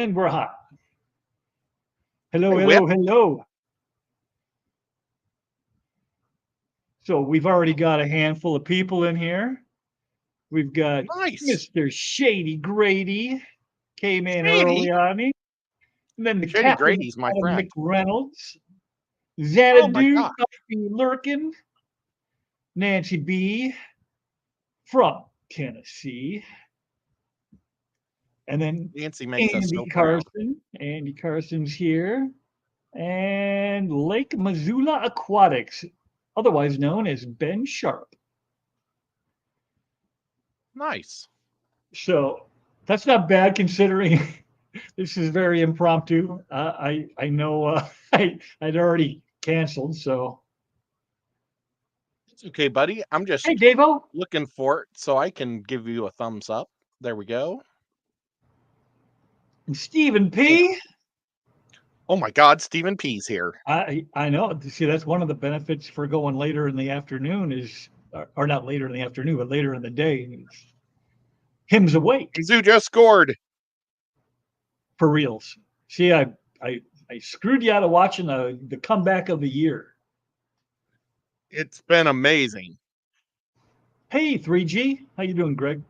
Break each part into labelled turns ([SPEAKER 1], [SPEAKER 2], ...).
[SPEAKER 1] And we're hot. Hello,
[SPEAKER 2] Hey, Whip.
[SPEAKER 1] hello, hello. So we've already got a handful of people in here. We've got
[SPEAKER 2] Nice.
[SPEAKER 1] Mr. Shady Grady came in early
[SPEAKER 2] Shady.
[SPEAKER 1] on me. And then the
[SPEAKER 2] Shady
[SPEAKER 1] Captain
[SPEAKER 2] Grady's my
[SPEAKER 1] Adam
[SPEAKER 2] friend.
[SPEAKER 1] McReynolds,
[SPEAKER 2] Oh my
[SPEAKER 1] Xanadu
[SPEAKER 2] God.
[SPEAKER 1] Coffee Lurkin, Nancy B from Tennessee, and then
[SPEAKER 2] Nancy makes us
[SPEAKER 1] Andy
[SPEAKER 2] so proud.
[SPEAKER 1] Carson. Andy Carson's here. And Lake Missoula Aquatics, otherwise known as Ben Sharp.
[SPEAKER 2] Nice.
[SPEAKER 1] So that's not bad considering this is very impromptu. I know I'd already canceled. So
[SPEAKER 2] It's okay, buddy. I'm
[SPEAKER 1] hey,
[SPEAKER 2] just
[SPEAKER 1] Davo
[SPEAKER 2] looking for it so I can give you a thumbs up. There we go.
[SPEAKER 1] and Stephen
[SPEAKER 2] Oh,
[SPEAKER 1] P.
[SPEAKER 2] oh my God, Stephen P's here.
[SPEAKER 1] I know. See, that's one of the benefits for going later in the afternoon is, or not later in the afternoon, but later in the day. Is him's awake
[SPEAKER 2] Mizzou just scored.
[SPEAKER 1] for reals. See, I screwed you out of watching the comeback of the year.
[SPEAKER 2] It's been amazing.
[SPEAKER 1] Hey, 3G, how you doing, Greg?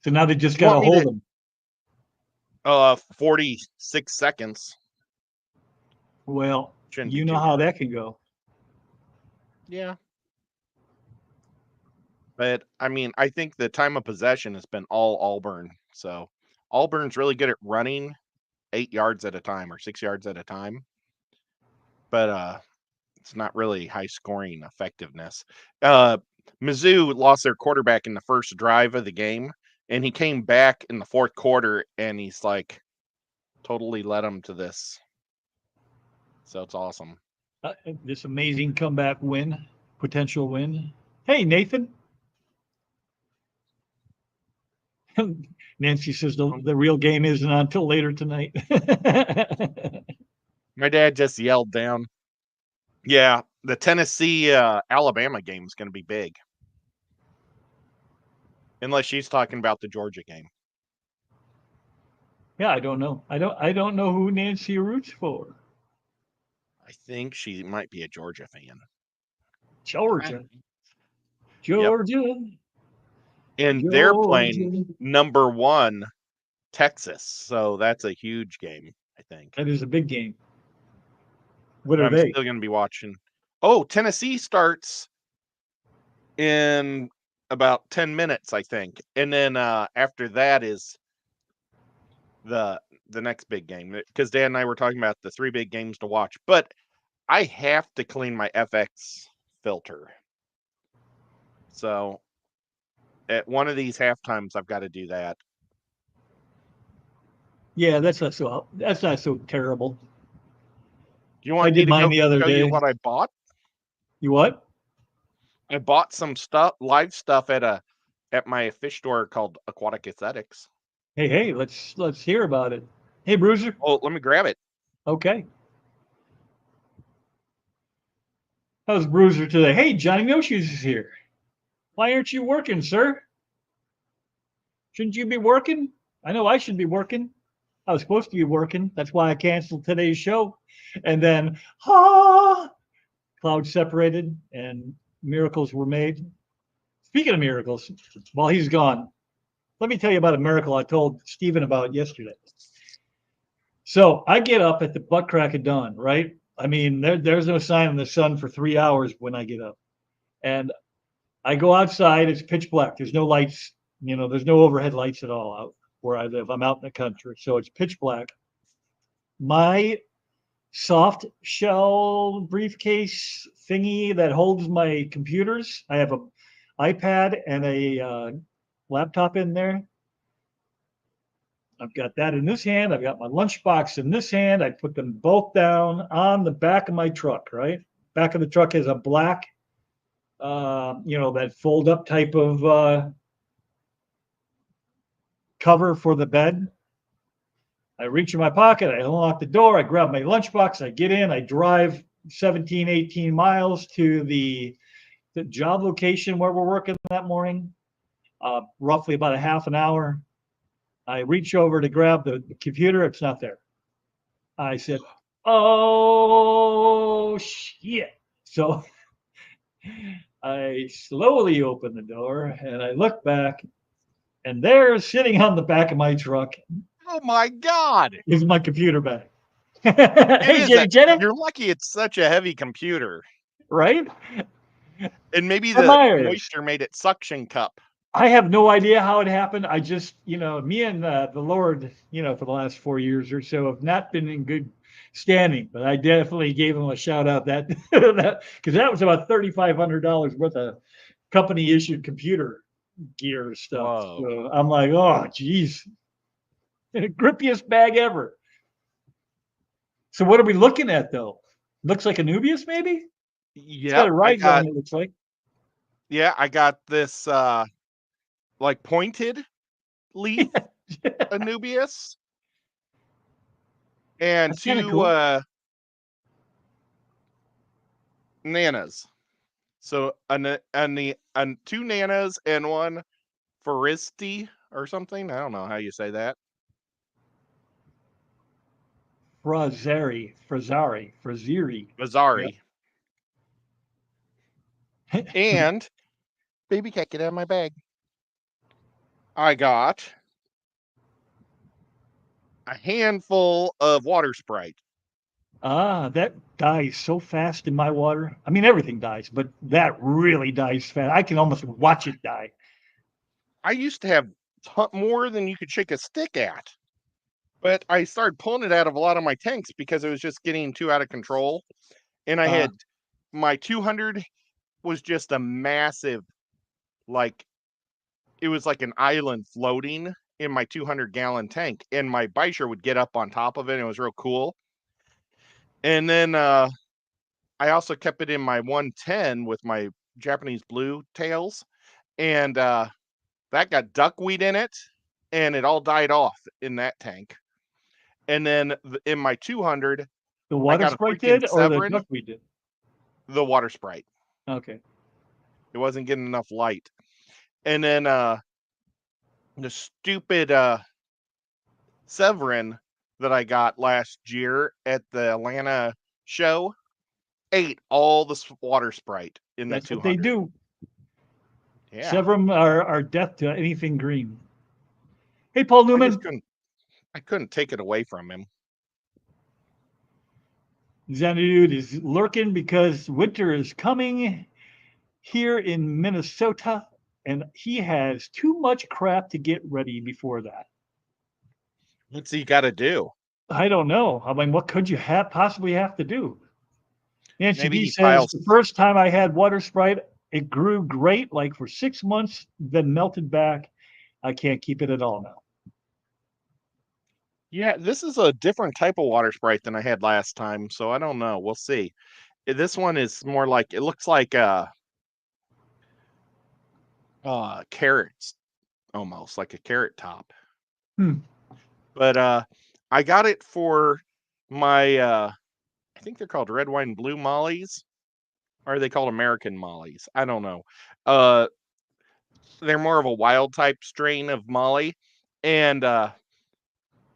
[SPEAKER 1] So now they just
[SPEAKER 2] You
[SPEAKER 1] got
[SPEAKER 2] want
[SPEAKER 1] to
[SPEAKER 2] me
[SPEAKER 1] hold
[SPEAKER 2] to
[SPEAKER 1] them.
[SPEAKER 2] 46 seconds.
[SPEAKER 1] Well,
[SPEAKER 2] Shouldn't be
[SPEAKER 1] you know
[SPEAKER 2] too
[SPEAKER 1] how
[SPEAKER 2] hard.
[SPEAKER 1] that can go.
[SPEAKER 2] Yeah. But I mean, I think the time of possession has been all Auburn. So Auburn's really good at running 8 yards at a time or 6 yards at a time. But it's not really high scoring effectiveness. Mizzou lost their quarterback in the first drive of the game, and he came back in the fourth quarter, and he's like totally led them to this. So it's awesome.
[SPEAKER 1] This amazing comeback win, potential win. Hey, Nathan. Nancy says the real game isn't until later tonight.
[SPEAKER 2] My dad just yelled down. Yeah, the Tennessee Alabama game is going to be big. Unless she's talking about the Georgia game.
[SPEAKER 1] Yeah, I don't know. I don't know who Nancy roots for.
[SPEAKER 2] I think she might be a Georgia fan.
[SPEAKER 1] Georgia.
[SPEAKER 2] Yep.
[SPEAKER 1] Georgia.
[SPEAKER 2] And they're playing
[SPEAKER 1] Georgia.
[SPEAKER 2] number 1 Texas. So that's a huge game, I think.
[SPEAKER 1] That is a big game. What
[SPEAKER 2] But
[SPEAKER 1] are
[SPEAKER 2] I'm
[SPEAKER 1] they?
[SPEAKER 2] still going to be watching. Oh, Tennessee starts in about 10 minutes, I think. And then after that is the next big game, because Dan and I were talking about the 3 big games to watch. But I have to clean my FX filter. So at one of these halftimes, I've got to do that.
[SPEAKER 1] Yeah, that's not so terrible.
[SPEAKER 2] Do you
[SPEAKER 1] I
[SPEAKER 2] want me
[SPEAKER 1] did
[SPEAKER 2] to
[SPEAKER 1] mine
[SPEAKER 2] go
[SPEAKER 1] the other
[SPEAKER 2] show you
[SPEAKER 1] day.
[SPEAKER 2] what I bought?
[SPEAKER 1] You what?
[SPEAKER 2] I bought some stuff, live stuff at my fish store called Aquatic Aesthetics.
[SPEAKER 1] Hey, let's hear about it. Hey, Bruiser.
[SPEAKER 2] Oh, let me grab it.
[SPEAKER 1] Okay. How's Bruiser today? Hey, Johnny No Shoes is here. Why aren't you working, sir? Shouldn't you be working? I know I should be working. I was supposed to be working. That's why I canceled today's show. And then, clouds separated and miracles were made. Speaking of miracles, while he's gone, let me tell you about a miracle I told Stephen about yesterday. So I get up at the butt crack of dawn, right? I mean, there's no sign of the sun for 3 hours when I get up. And I go outside, it's pitch black. There's no lights, there's no overhead lights at all out where I live. I'm out in the country. So it's pitch black. My soft shell briefcase thingy that holds my computers. I have a iPad and a laptop in there. I've got that in this hand. I've got my lunchbox in this hand. I put them both down on the back of my truck, right? Back of the truck is a black, that fold up type of cover for the bed. I reach in my pocket, I unlock the door, I grab my lunchbox, I get in, I drive 17, 18 miles to the job location where we're working that morning. roughly about a half an hour. I reach over to grab the computer. It's not there. I said, oh, shit. So I slowly open the door and I look back, and there, sitting on the back of my truck,
[SPEAKER 2] Oh my God.
[SPEAKER 1] is my computer bag.
[SPEAKER 2] It
[SPEAKER 1] Hey,
[SPEAKER 2] is
[SPEAKER 1] Jenny Jenny,
[SPEAKER 2] you're lucky it's such a heavy computer.
[SPEAKER 1] right?
[SPEAKER 2] And maybe
[SPEAKER 1] For
[SPEAKER 2] the
[SPEAKER 1] Myers.
[SPEAKER 2] moisture made it suction cup.
[SPEAKER 1] I have no idea how it happened. I just, me and the Lord, for the last 4 years or so have not been in good standing, but I definitely gave him a shout out that because that was about $3,500 worth of company issued computer gear stuff.
[SPEAKER 2] Whoa.
[SPEAKER 1] So I'm like, oh, geez, grippiest bag ever. So what are we looking at though? Looks like a Nubius, maybe. It's got
[SPEAKER 2] Yep.
[SPEAKER 1] a ride going. It looks like.
[SPEAKER 2] I got this like pointed leaf Anubius and
[SPEAKER 1] That's kind of
[SPEAKER 2] two
[SPEAKER 1] cool.
[SPEAKER 2] nanas. So two nanas and one Foristi or something. I don't know how you say that.
[SPEAKER 1] Frazari.
[SPEAKER 2] Mazzari.
[SPEAKER 1] Yep.
[SPEAKER 2] And baby cat, get out of my bag. I got a handful of water sprite.
[SPEAKER 1] That dies so fast in my water. I mean, everything dies, but that really dies fast. I can almost watch it die.
[SPEAKER 2] I used to have more than you could shake a stick at, but I started pulling it out of a lot of my tanks because it was just getting too out of control. And I had my 200 was just a massive, like, it was like an island floating in my 200-gallon tank, and my Bisher would get up on top of it, and it was real cool. And then I also kept it in my 110 with my Japanese blue tails, and that got duckweed in it, and it all died off in that tank. And then in my 200,
[SPEAKER 1] The
[SPEAKER 2] I
[SPEAKER 1] water
[SPEAKER 2] got a
[SPEAKER 1] sprite
[SPEAKER 2] freaking
[SPEAKER 1] did, or the
[SPEAKER 2] Severin,
[SPEAKER 1] duckweed did?
[SPEAKER 2] the water sprite.
[SPEAKER 1] Okay.
[SPEAKER 2] It wasn't getting enough light. And then the stupid Severin that I got last year at the Atlanta show ate all the water sprite in the
[SPEAKER 1] That's what
[SPEAKER 2] 200.
[SPEAKER 1] they do.
[SPEAKER 2] Yeah.
[SPEAKER 1] Severum are death to anything green. Hey, Paul Newman.
[SPEAKER 2] I couldn't take it away from him.
[SPEAKER 1] Xanadu is lurking because winter is coming here in Minnesota, and he has too much crap to get ready before that.
[SPEAKER 2] What's he got to do?
[SPEAKER 1] I don't know. I mean, what could you possibly have to do? Nancy
[SPEAKER 2] Maybe
[SPEAKER 1] B
[SPEAKER 2] he
[SPEAKER 1] says
[SPEAKER 2] files.
[SPEAKER 1] the first time I had water sprite, it grew great, like for 6 months, then melted back. I can't keep it at all now.
[SPEAKER 2] Yeah, this is a different type of water sprite than I had last time, so I don't know. We'll see. This one is more like, it looks like carrots, almost like a carrot top. But I got it for my I think they're called red wine blue mollies, or are they called American mollies? I don't know. They're more of a wild type strain of molly, and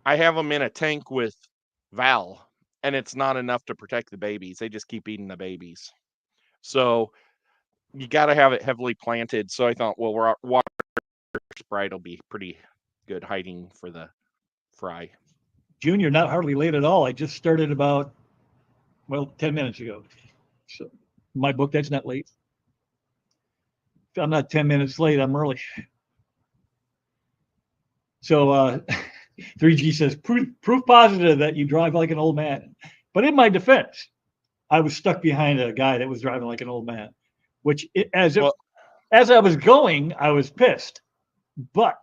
[SPEAKER 2] I have them in a tank with Val, and it's not enough to protect the babies. They just keep eating the babies. So you got to have it heavily planted. So I thought, well, water sprite will be pretty good hiding for the fry.
[SPEAKER 1] Junior, not hardly late at all. I just started about, 10 minutes ago. So in my book, that's not late. If I'm not 10 minutes late, I'm early. So 3G says, proof positive that you drive like an old man. But in my defense, I was stuck behind a guy that was driving like an old man, which as I was going, I was pissed. But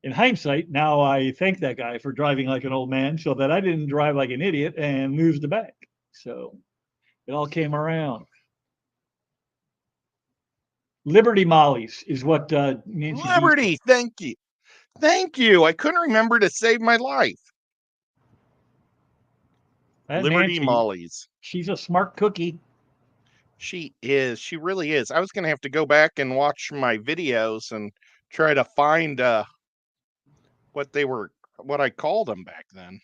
[SPEAKER 1] in hindsight, now I thank that guy for driving like an old man so that I didn't drive like an idiot and lose the bag. So it all came around. Liberty Mollies is what Nancy
[SPEAKER 2] Liberty, thank you. Thank you. I couldn't remember to save my life. Liberty
[SPEAKER 1] Nancy,
[SPEAKER 2] Mollies.
[SPEAKER 1] she's a smart cookie.
[SPEAKER 2] She is. She really is. I was gonna have to go back and watch my videos and try to find what I called them back then.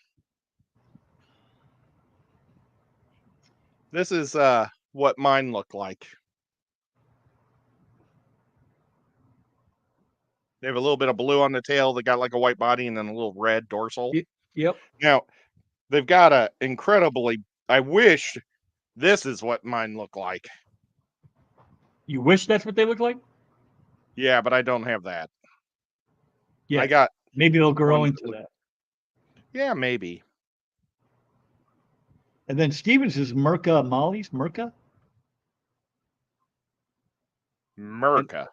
[SPEAKER 2] This is what mine looked like. They have a little bit of blue on the tail. They got like a white body and then a little red dorsal.
[SPEAKER 1] Yep.
[SPEAKER 2] Now, they've got a incredibly, I wish this is what mine look like.
[SPEAKER 1] You wish that's what they look like?
[SPEAKER 2] Yeah, but I don't have that.
[SPEAKER 1] Yeah.
[SPEAKER 2] I got
[SPEAKER 1] Maybe they'll grow
[SPEAKER 2] ones
[SPEAKER 1] into
[SPEAKER 2] that look-
[SPEAKER 1] that.
[SPEAKER 2] Yeah, maybe.
[SPEAKER 1] And then Stevens is Merca Molly's Merca.
[SPEAKER 2] Merca.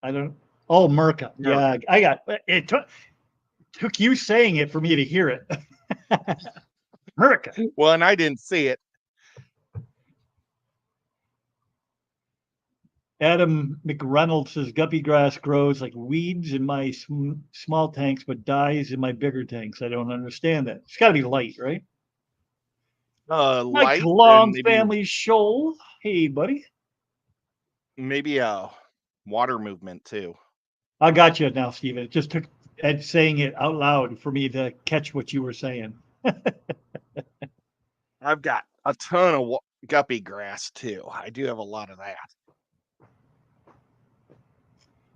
[SPEAKER 1] I don't. Oh, Merca.
[SPEAKER 2] Merca.
[SPEAKER 1] Yeah, I got it. Took you saying it for me to hear it. Merca.
[SPEAKER 2] Well, and I didn't see it.
[SPEAKER 1] Adam McReynolds says guppy grass grows like weeds in my small tanks, but dies in my bigger tanks. I don't understand that. It's got to be light, right? Mike
[SPEAKER 2] Light
[SPEAKER 1] Long,
[SPEAKER 2] and
[SPEAKER 1] family shoal. Hey, buddy.
[SPEAKER 2] maybe a water movement too.
[SPEAKER 1] I got you now, Steven. It just took Ed saying it out loud for me to catch what you were saying.
[SPEAKER 2] I've got a ton of guppy grass too. I do have a lot of that.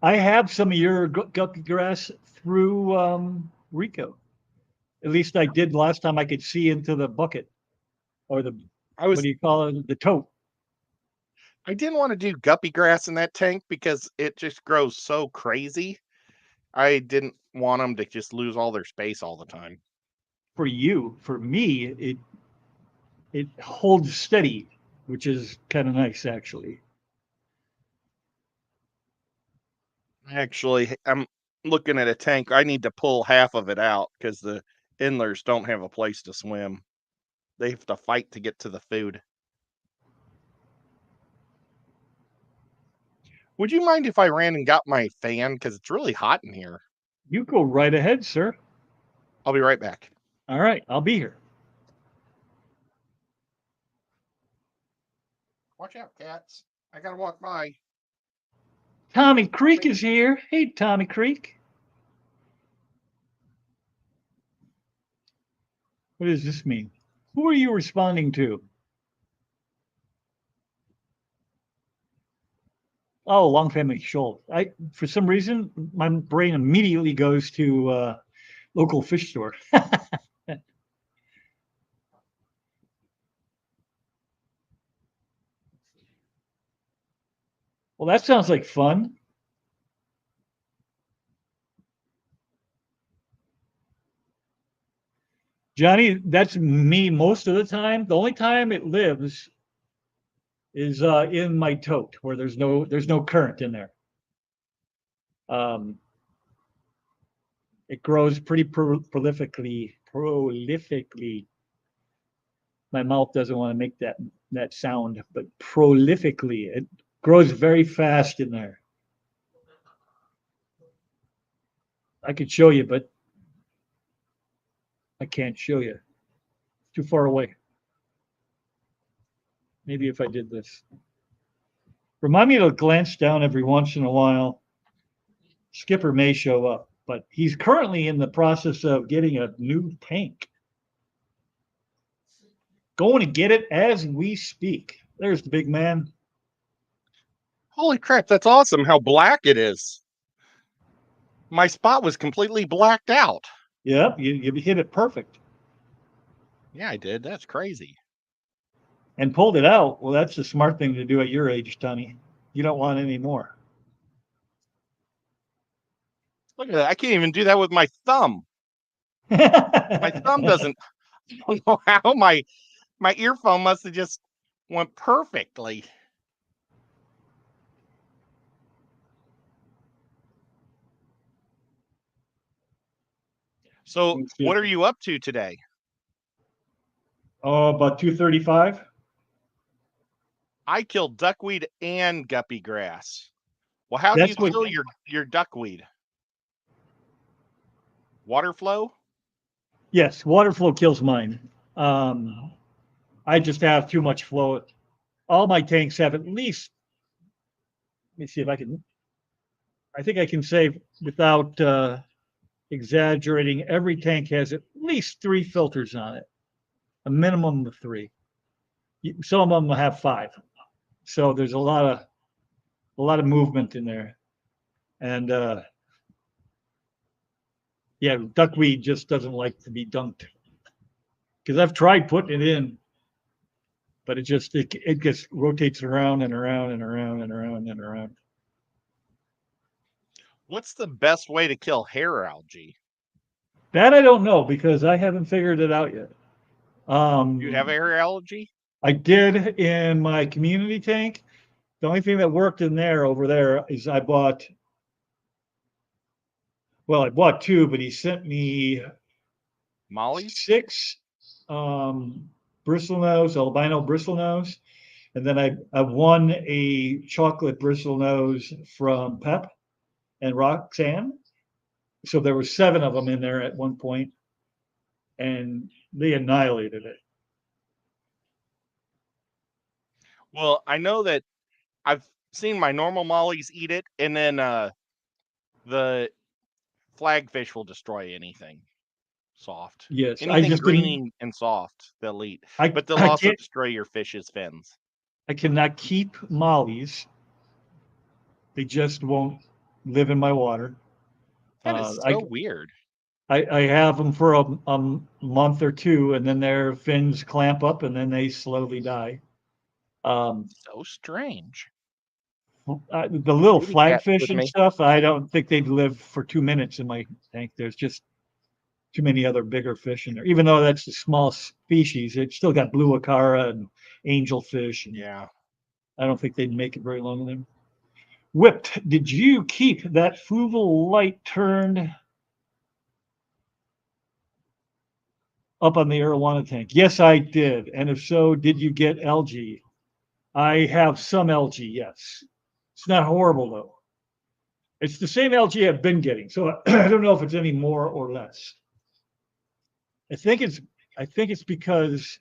[SPEAKER 1] I have some of your guppy grass through Rico. At least I did last time I could see into the bucket or the, what do you call it? The tote.
[SPEAKER 2] I didn't want to do guppy grass in that tank because it just grows so crazy. I didn't want them to just lose all their space all the time.
[SPEAKER 1] For you, for me, it holds steady, which is kind of nice, actually.
[SPEAKER 2] Actually, I'm looking at a tank. I need to pull half of it out because the inlers don't have a place to swim. They have to fight to get to the food. Would you mind if I ran and got my fan? Because it's really hot in here.
[SPEAKER 1] You go right ahead, sir.
[SPEAKER 2] I'll be right back.
[SPEAKER 1] All right, I'll be here.
[SPEAKER 2] Watch out, cats. I gotta walk by.
[SPEAKER 1] Tommy Creek is here. Hey, Tommy Creek. What does this mean? Who are you responding to? Oh, Long Family Shoal. For some reason, my brain immediately goes to local fish store. Well, that sounds like fun. Johnny, that's me most of the time. The only time it lives is in my tote where there's no current in there. It grows pretty prolifically. My mouth doesn't want to make that sound, but prolifically, it grows very fast in there. I could show you, but I can't show you. Too far away. Maybe if I did this. Remind me to glance down every once in a while. Skipper may show up, but he's currently in the process of getting a new tank. Going to get it as we speak. There's the big man.
[SPEAKER 2] Holy crap, that's awesome how black it is. My spot was completely blacked out.
[SPEAKER 1] Yep, you hit it perfect.
[SPEAKER 2] Yeah, I did. That's crazy.
[SPEAKER 1] And pulled it out. Well, that's the smart thing to do at your age, Tommy. You don't want any more.
[SPEAKER 2] Look at that. I can't even do that with my thumb. My thumb doesn't. I don't know how my earphone must have just went perfectly. So, what are you up to today?
[SPEAKER 1] Oh, about 235.
[SPEAKER 2] I killed duckweed and guppy grass. Well, how do you kill your duckweed? Water flow?
[SPEAKER 1] Yes, water flow kills mine. I just have too much flow. all my tanks have at least, let me see if I think I can say without exaggerating, every tank has at least 3 filters on it, a minimum of 3. Some of them will have 5. So there's a lot of movement in there. And yeah, duckweed just doesn't like to be dunked. Because I've tried putting it in, but it just rotates around and around and around and around and around.
[SPEAKER 2] What's the best way to kill hair algae?
[SPEAKER 1] That I don't know because I haven't figured it out yet.
[SPEAKER 2] Do you have hair algae?
[SPEAKER 1] I did in my community tank. The only thing that worked in there over there is I bought 2, but he sent me
[SPEAKER 2] Molly's?
[SPEAKER 1] 6 bristlenose, albino bristlenose. And then I won a chocolate bristlenose from Pep and Roxanne. So there were 7 of them in there at one point, and they annihilated it.
[SPEAKER 2] Well, I know that I've seen my normal mollies eat it, and then the flagfish will destroy anything soft.
[SPEAKER 1] Yes, I
[SPEAKER 2] Anything
[SPEAKER 1] just didn't.
[SPEAKER 2] green and soft, they'll eat.
[SPEAKER 1] I
[SPEAKER 2] But they'll
[SPEAKER 1] I
[SPEAKER 2] also
[SPEAKER 1] can't.
[SPEAKER 2] destroy your fish's fins.
[SPEAKER 1] I cannot keep mollies. They just won't live in my water.
[SPEAKER 2] That is
[SPEAKER 1] I
[SPEAKER 2] so weird.
[SPEAKER 1] I have them for a month or 2, and then their fins clamp up, and then they slowly die.
[SPEAKER 2] So strange.
[SPEAKER 1] The little
[SPEAKER 2] Kitty cat
[SPEAKER 1] flagfish
[SPEAKER 2] with
[SPEAKER 1] and
[SPEAKER 2] me.
[SPEAKER 1] stuff, I don't think they'd live for 2 minutes in my tank. There's just too many other bigger fish in there. Even though that's a small species, it's still got blue acara and angelfish, and
[SPEAKER 2] Yeah.
[SPEAKER 1] I don't think they'd make it very long in there. Whipped, did you keep that Fuval light turned up on the arowana tank? Yes, I did. And if so, did you get algae? I have some algae, yes. It's not horrible though. It's the same algae I've been getting, so I don't know if it's any more or less. I think it's because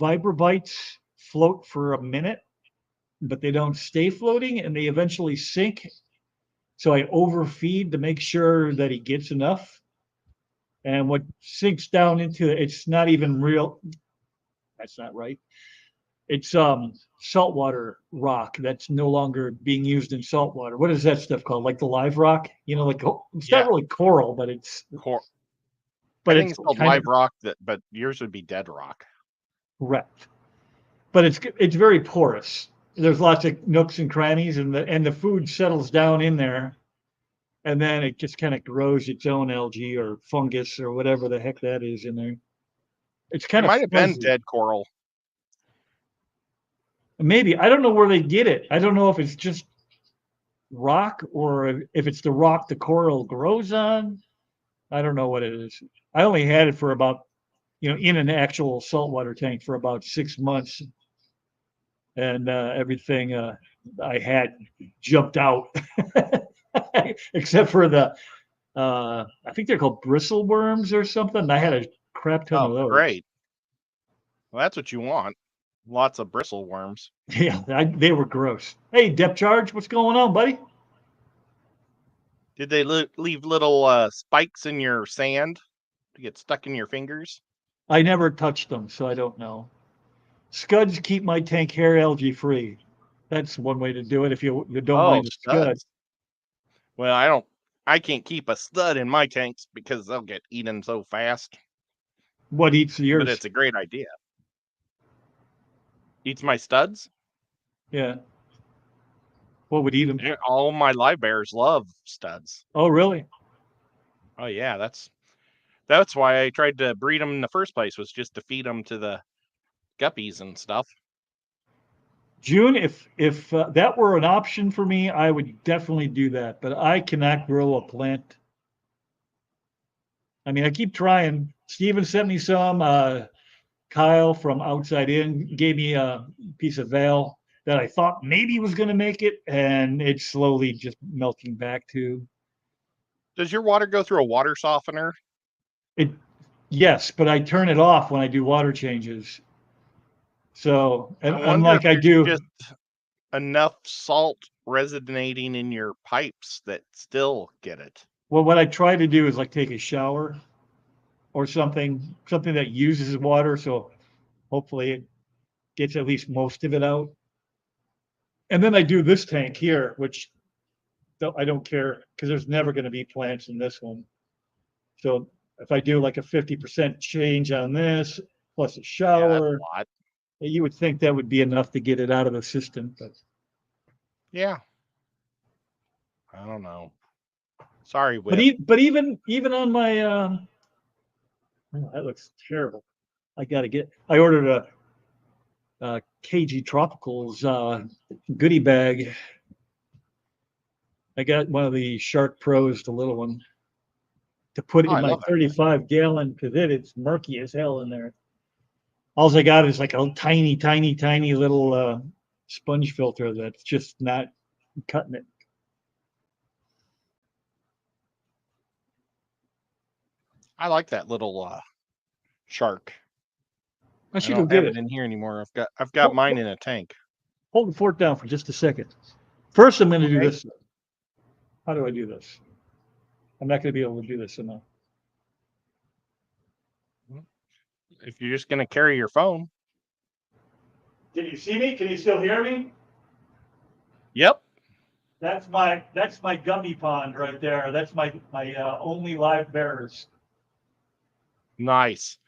[SPEAKER 1] vibrobites float for a minute, but they don't stay floating and they eventually sink. So I overfeed to make sure that he gets enough. And what sinks down into it's not even real. That's not right. It's saltwater rock that's no longer being used in saltwater. What is that stuff called? Like the live rock? You know, like it's not
[SPEAKER 2] Yeah.
[SPEAKER 1] really coral, but
[SPEAKER 2] I think
[SPEAKER 1] it's
[SPEAKER 2] it's called
[SPEAKER 1] kind of
[SPEAKER 2] live rock, but yours would be dead rock.
[SPEAKER 1] correct. But it's very porous. There's lots of nooks and crannies, and the food settles down in there, and then it just kind of grows its own algae or fungus or whatever the heck that is in there. It's
[SPEAKER 2] It
[SPEAKER 1] kind of
[SPEAKER 2] might have been
[SPEAKER 1] fuzzy.
[SPEAKER 2] dead coral.
[SPEAKER 1] Maybe I don't know where they get it. I don't know if it's just rock or if it's the rock the coral grows on. I don't know what it is. I only had it for about, in an actual saltwater tank for about 6 months, and everything I had jumped out, except for I think they're called bristle worms or something. I had a crap ton of
[SPEAKER 2] Oh,
[SPEAKER 1] those.
[SPEAKER 2] great. Well, that's what you want. Lots of bristle worms.
[SPEAKER 1] Yeah, they were gross. Hey, depth charge, what's going on, buddy?
[SPEAKER 2] Did they leave little spikes in your sand to get stuck in your fingers?
[SPEAKER 1] I never touched them, so I don't know. Scuds keep my tank hair algae free. That's one way to do it if you don't
[SPEAKER 2] Oh,
[SPEAKER 1] mind a scud.
[SPEAKER 2] studs. Well, I can't keep a stud in my tanks because they'll get eaten so fast.
[SPEAKER 1] What eats
[SPEAKER 2] But
[SPEAKER 1] yours?
[SPEAKER 2] it's a great idea. Eats my studs?
[SPEAKER 1] Yeah. What would eat them?
[SPEAKER 2] Yeah, all my live bears love studs.
[SPEAKER 1] Oh, really?
[SPEAKER 2] Oh yeah, that's why I tried to breed them in the first place, was just to feed them to the guppies and stuff.
[SPEAKER 1] June, if that were an option for me, I would definitely do that. But I cannot grow a plant. I mean, I keep trying. Steven sent me some. Kyle from Outside In gave me a piece of veil that I thought maybe was going to make it, and it's slowly just melting back to
[SPEAKER 2] Does your water go through a water softener?
[SPEAKER 1] it. Yes, but I turn it off when I do water changes. So, and
[SPEAKER 2] I wonder
[SPEAKER 1] unlike
[SPEAKER 2] if
[SPEAKER 1] I
[SPEAKER 2] there's
[SPEAKER 1] do,
[SPEAKER 2] just enough salt resonating in your pipes that still get it.
[SPEAKER 1] well, what I try to do is like take a shower or something that uses water. So hopefully it gets at least most of it out. And then I do this tank here, which I don't care because there's never going to be plants in this one. So if I do like a 50% change on this plus a
[SPEAKER 2] Yeah, that's
[SPEAKER 1] shower,
[SPEAKER 2] a lot.
[SPEAKER 1] you would think that would be enough to get it out of the system. But
[SPEAKER 2] Yeah. I don't know. Sorry,
[SPEAKER 1] but,
[SPEAKER 2] Whip.
[SPEAKER 1] but even on my oh, that looks terrible. I ordered a KG Tropicals goodie bag. I got one of the Shark Pros, the little one, to put
[SPEAKER 2] Oh, I
[SPEAKER 1] in my
[SPEAKER 2] love it.
[SPEAKER 1] 35 gallon because it's murky as hell in there. All I got is like a tiny, tiny, tiny little sponge filter that's just not cutting it.
[SPEAKER 2] I like that little shark.
[SPEAKER 1] I
[SPEAKER 2] I
[SPEAKER 1] should go
[SPEAKER 2] don't
[SPEAKER 1] get
[SPEAKER 2] have
[SPEAKER 1] it.
[SPEAKER 2] it in here anymore. I've got
[SPEAKER 1] Hold,
[SPEAKER 2] mine in a tank.
[SPEAKER 1] hold the fort down for just a second. First, I'm going to do
[SPEAKER 2] Okay.
[SPEAKER 1] this. How do I do this? I'm not going to be able to do this enough.
[SPEAKER 2] If you're just gonna carry your phone.
[SPEAKER 1] Can you see me? Can you still hear me?
[SPEAKER 2] Yep.
[SPEAKER 1] That's my gummy pond right there. That's my only live bears.
[SPEAKER 2] Nice.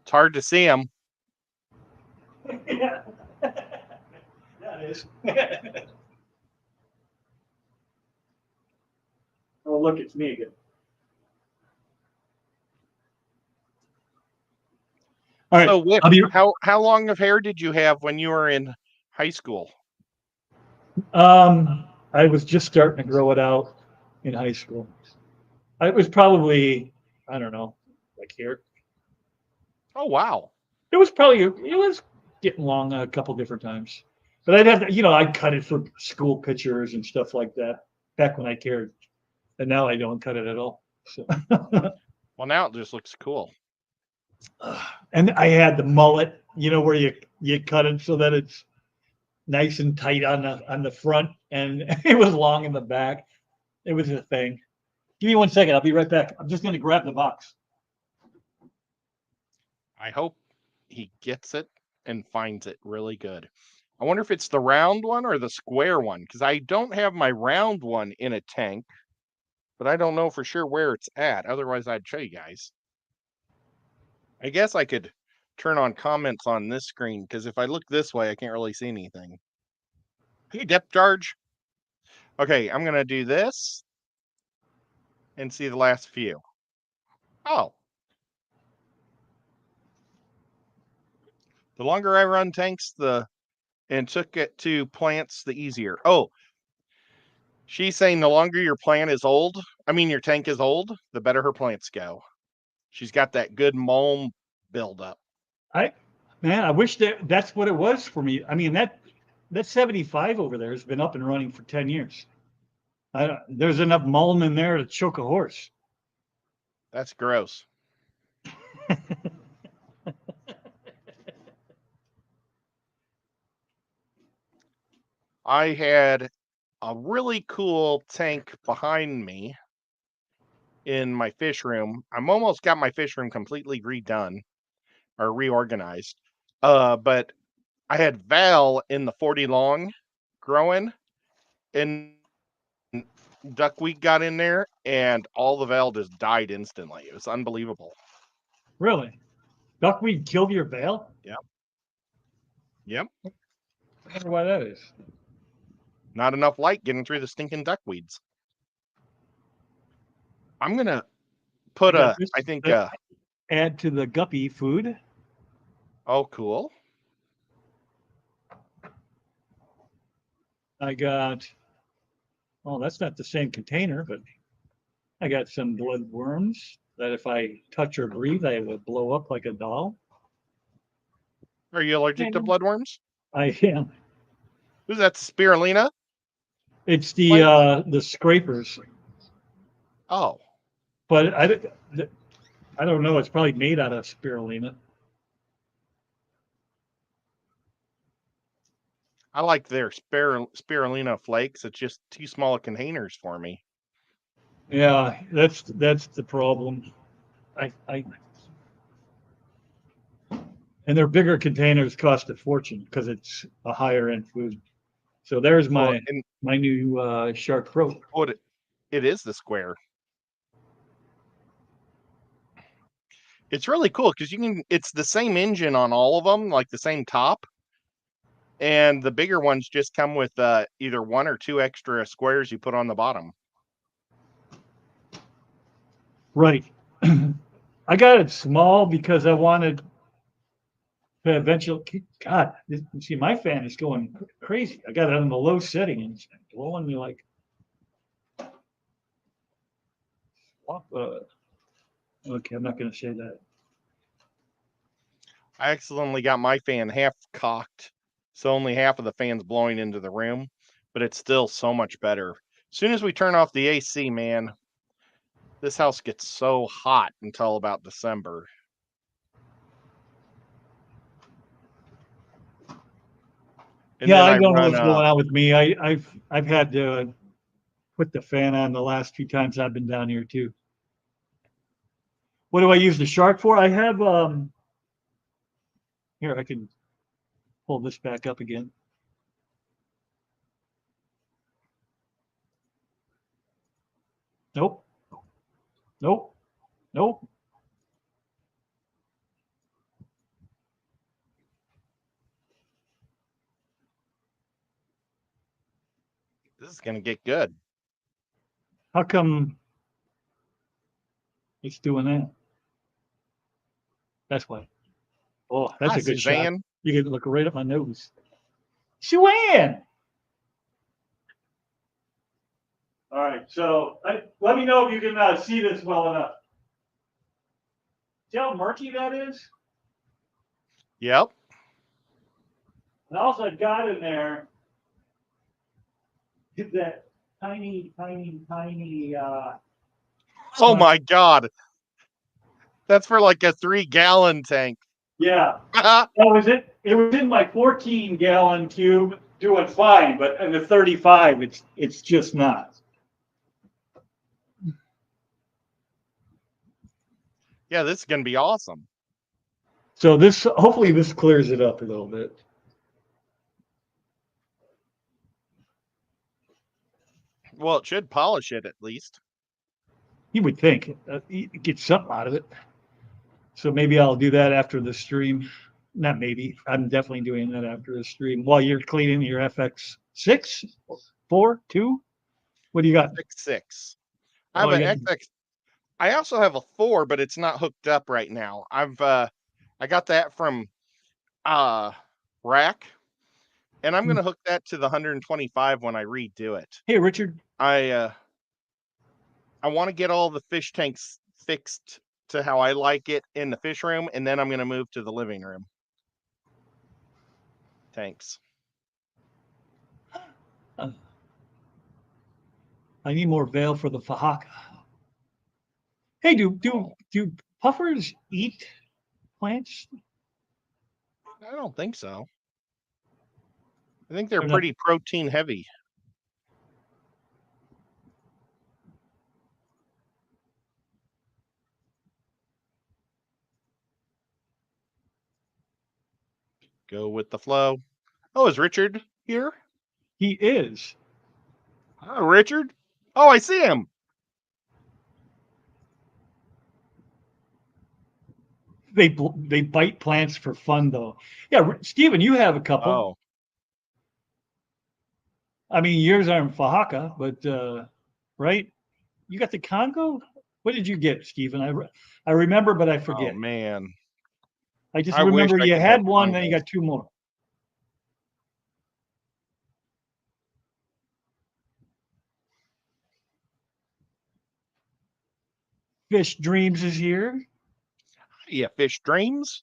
[SPEAKER 2] It's hard to see them.
[SPEAKER 1] Yeah, that is. Oh, look, it's me again. All right,
[SPEAKER 2] So, Whip,
[SPEAKER 1] I'll be.
[SPEAKER 2] how long of hair did you have when you were in high school?
[SPEAKER 1] I was just starting to grow it out in high school. I was probably, I don't know, like here.
[SPEAKER 2] Oh, wow.
[SPEAKER 1] It was getting long a couple different times, but I'd have to, I'd cut it for school pictures and stuff like that back when I cared, and now I don't cut it at all. So,
[SPEAKER 2] Well, now it just looks cool.
[SPEAKER 1] and I had the mullet, where you cut it so that it's nice and tight on the front, and it was long in the back. It was a thing. Give me 1 second. I'll be right back. I'm just going to grab the box.
[SPEAKER 2] I hope he gets it and finds it really good. I wonder if it's the round one or the square one, because I don't have my round one in a tank, but I don't know for sure where it's at. Otherwise, I'd show you guys. I guess I could turn on comments on this screen, because if I look this way, I can't really see anything. Hey, depth charge. Okay, I'm going to do this and see the last few. Oh. The longer I run tanks, and took it to plants, the easier. Oh, she's saying the longer your your tank is old, the better her plants go. She's got that good mulm buildup.
[SPEAKER 1] I wish that's what it was for me. I mean, that 75 over there has been up and running for 10 years. There's enough mulm in there to choke a horse.
[SPEAKER 2] That's gross. I had a really cool tank behind me in my fish room. I'm almost got my fish room completely redone or reorganized. But I had Val in the 40 long growing, and duckweed got in there, and all the Val just died instantly. It was unbelievable.
[SPEAKER 1] Really? Duckweed killed your veil?
[SPEAKER 2] Yep. Yep.
[SPEAKER 1] I wonder why that is.
[SPEAKER 2] Not enough light getting through the stinking duckweeds. I'm gonna put
[SPEAKER 1] add to the guppy food.
[SPEAKER 2] Oh, cool.
[SPEAKER 1] I got, oh, that's not the same container, but I got some blood worms that if I touch or breathe, I would blow up like a doll.
[SPEAKER 2] Are you allergic to bloodworms?
[SPEAKER 1] I am.
[SPEAKER 2] Who's that? Spirulina?
[SPEAKER 1] It's the scrapers.
[SPEAKER 2] Oh.
[SPEAKER 1] But I don't know. It's probably made out of spirulina.
[SPEAKER 2] I like their spirulina flakes. It's just too small of containers for me.
[SPEAKER 1] Yeah, that's the problem. I and their bigger containers cost a fortune because it's a higher end food. So there's
[SPEAKER 2] Well,
[SPEAKER 1] my
[SPEAKER 2] and
[SPEAKER 1] new shark throat.
[SPEAKER 2] what it is the square. It's really cool because you can. It's the same engine on all of them, like the same top, and the bigger ones just come with either 1 or 2 extra squares you put on the bottom.
[SPEAKER 1] Right. I got it small because I wanted to eventually. God, see, my fan is going crazy. I got it on the low setting and it's blowing me like. Okay, I'm not going to say that.
[SPEAKER 2] I accidentally got my fan half cocked, so only half of the fan's blowing into the room, but it's still so much better. As soon as we turn off the AC, man, this house gets so hot until about December. And
[SPEAKER 1] Yeah,
[SPEAKER 2] then
[SPEAKER 1] I
[SPEAKER 2] I
[SPEAKER 1] don't know
[SPEAKER 2] run
[SPEAKER 1] what's going on with me. I've had to put the fan on the last few times I've been down here too. What do I use the shark for? I have here I can pull this back up again. Nope. Nope. Nope.
[SPEAKER 2] this is gonna get good.
[SPEAKER 1] How come it's doing that? That's why. Oh, that's
[SPEAKER 2] Hi,
[SPEAKER 1] a good shot.
[SPEAKER 2] Suzanne.
[SPEAKER 1] You can look right at my nose. Shuan! All right, so let me know if you can see this well enough. See how murky that is?
[SPEAKER 2] Yep.
[SPEAKER 1] And also I've got in there is that tiny
[SPEAKER 2] Oh my God. That's for like a 3-gallon tank.
[SPEAKER 1] yeah. That was it. It was in my 14-gallon cube doing fine, but in the 35, it's just not.
[SPEAKER 2] Yeah, this is gonna be awesome.
[SPEAKER 1] So this hopefully this clears it up a little bit.
[SPEAKER 2] Well, it should polish it at least.
[SPEAKER 1] You would think you get something out of it. So maybe I'll do that after the stream. Not maybe. I'm definitely doing that after the stream while you're cleaning your FX6, 4, 2. What do you got?
[SPEAKER 2] X6. I
[SPEAKER 1] Oh,
[SPEAKER 2] have an
[SPEAKER 1] you got
[SPEAKER 2] XX. I also have a 4, but it's not hooked up right now. I got that from Rack, and I'm gonna hook that to the 125 when I redo it.
[SPEAKER 1] Hey, Richard.
[SPEAKER 2] I want to get all the fish tanks fixed to how I like it in the fish room, and then I'm gonna move to the living room tanks.
[SPEAKER 1] I need more veil for the Fahaka. Hey, do puffers eat plants?
[SPEAKER 2] I don't think so. I think they're
[SPEAKER 1] They're not.
[SPEAKER 2] pretty protein heavy. Go with the flow. Oh, is Richard here?
[SPEAKER 1] He is.
[SPEAKER 2] Oh, Richard. Oh, I see him.
[SPEAKER 1] They bite plants for fun though. Yeah, Stephen, you have a couple.
[SPEAKER 2] Oh,
[SPEAKER 1] I mean, yours aren't Fahaka, but right? You got the Congo. What did you get, Stephen? I remember, but I
[SPEAKER 2] oh
[SPEAKER 1] forget.
[SPEAKER 2] man.
[SPEAKER 1] I just
[SPEAKER 2] I wish
[SPEAKER 1] remember
[SPEAKER 2] I
[SPEAKER 1] you
[SPEAKER 2] could have
[SPEAKER 1] had one, then you
[SPEAKER 2] Congos.
[SPEAKER 1] got 2 more. Fish Dreams is here.
[SPEAKER 2] Yeah, fish dreams.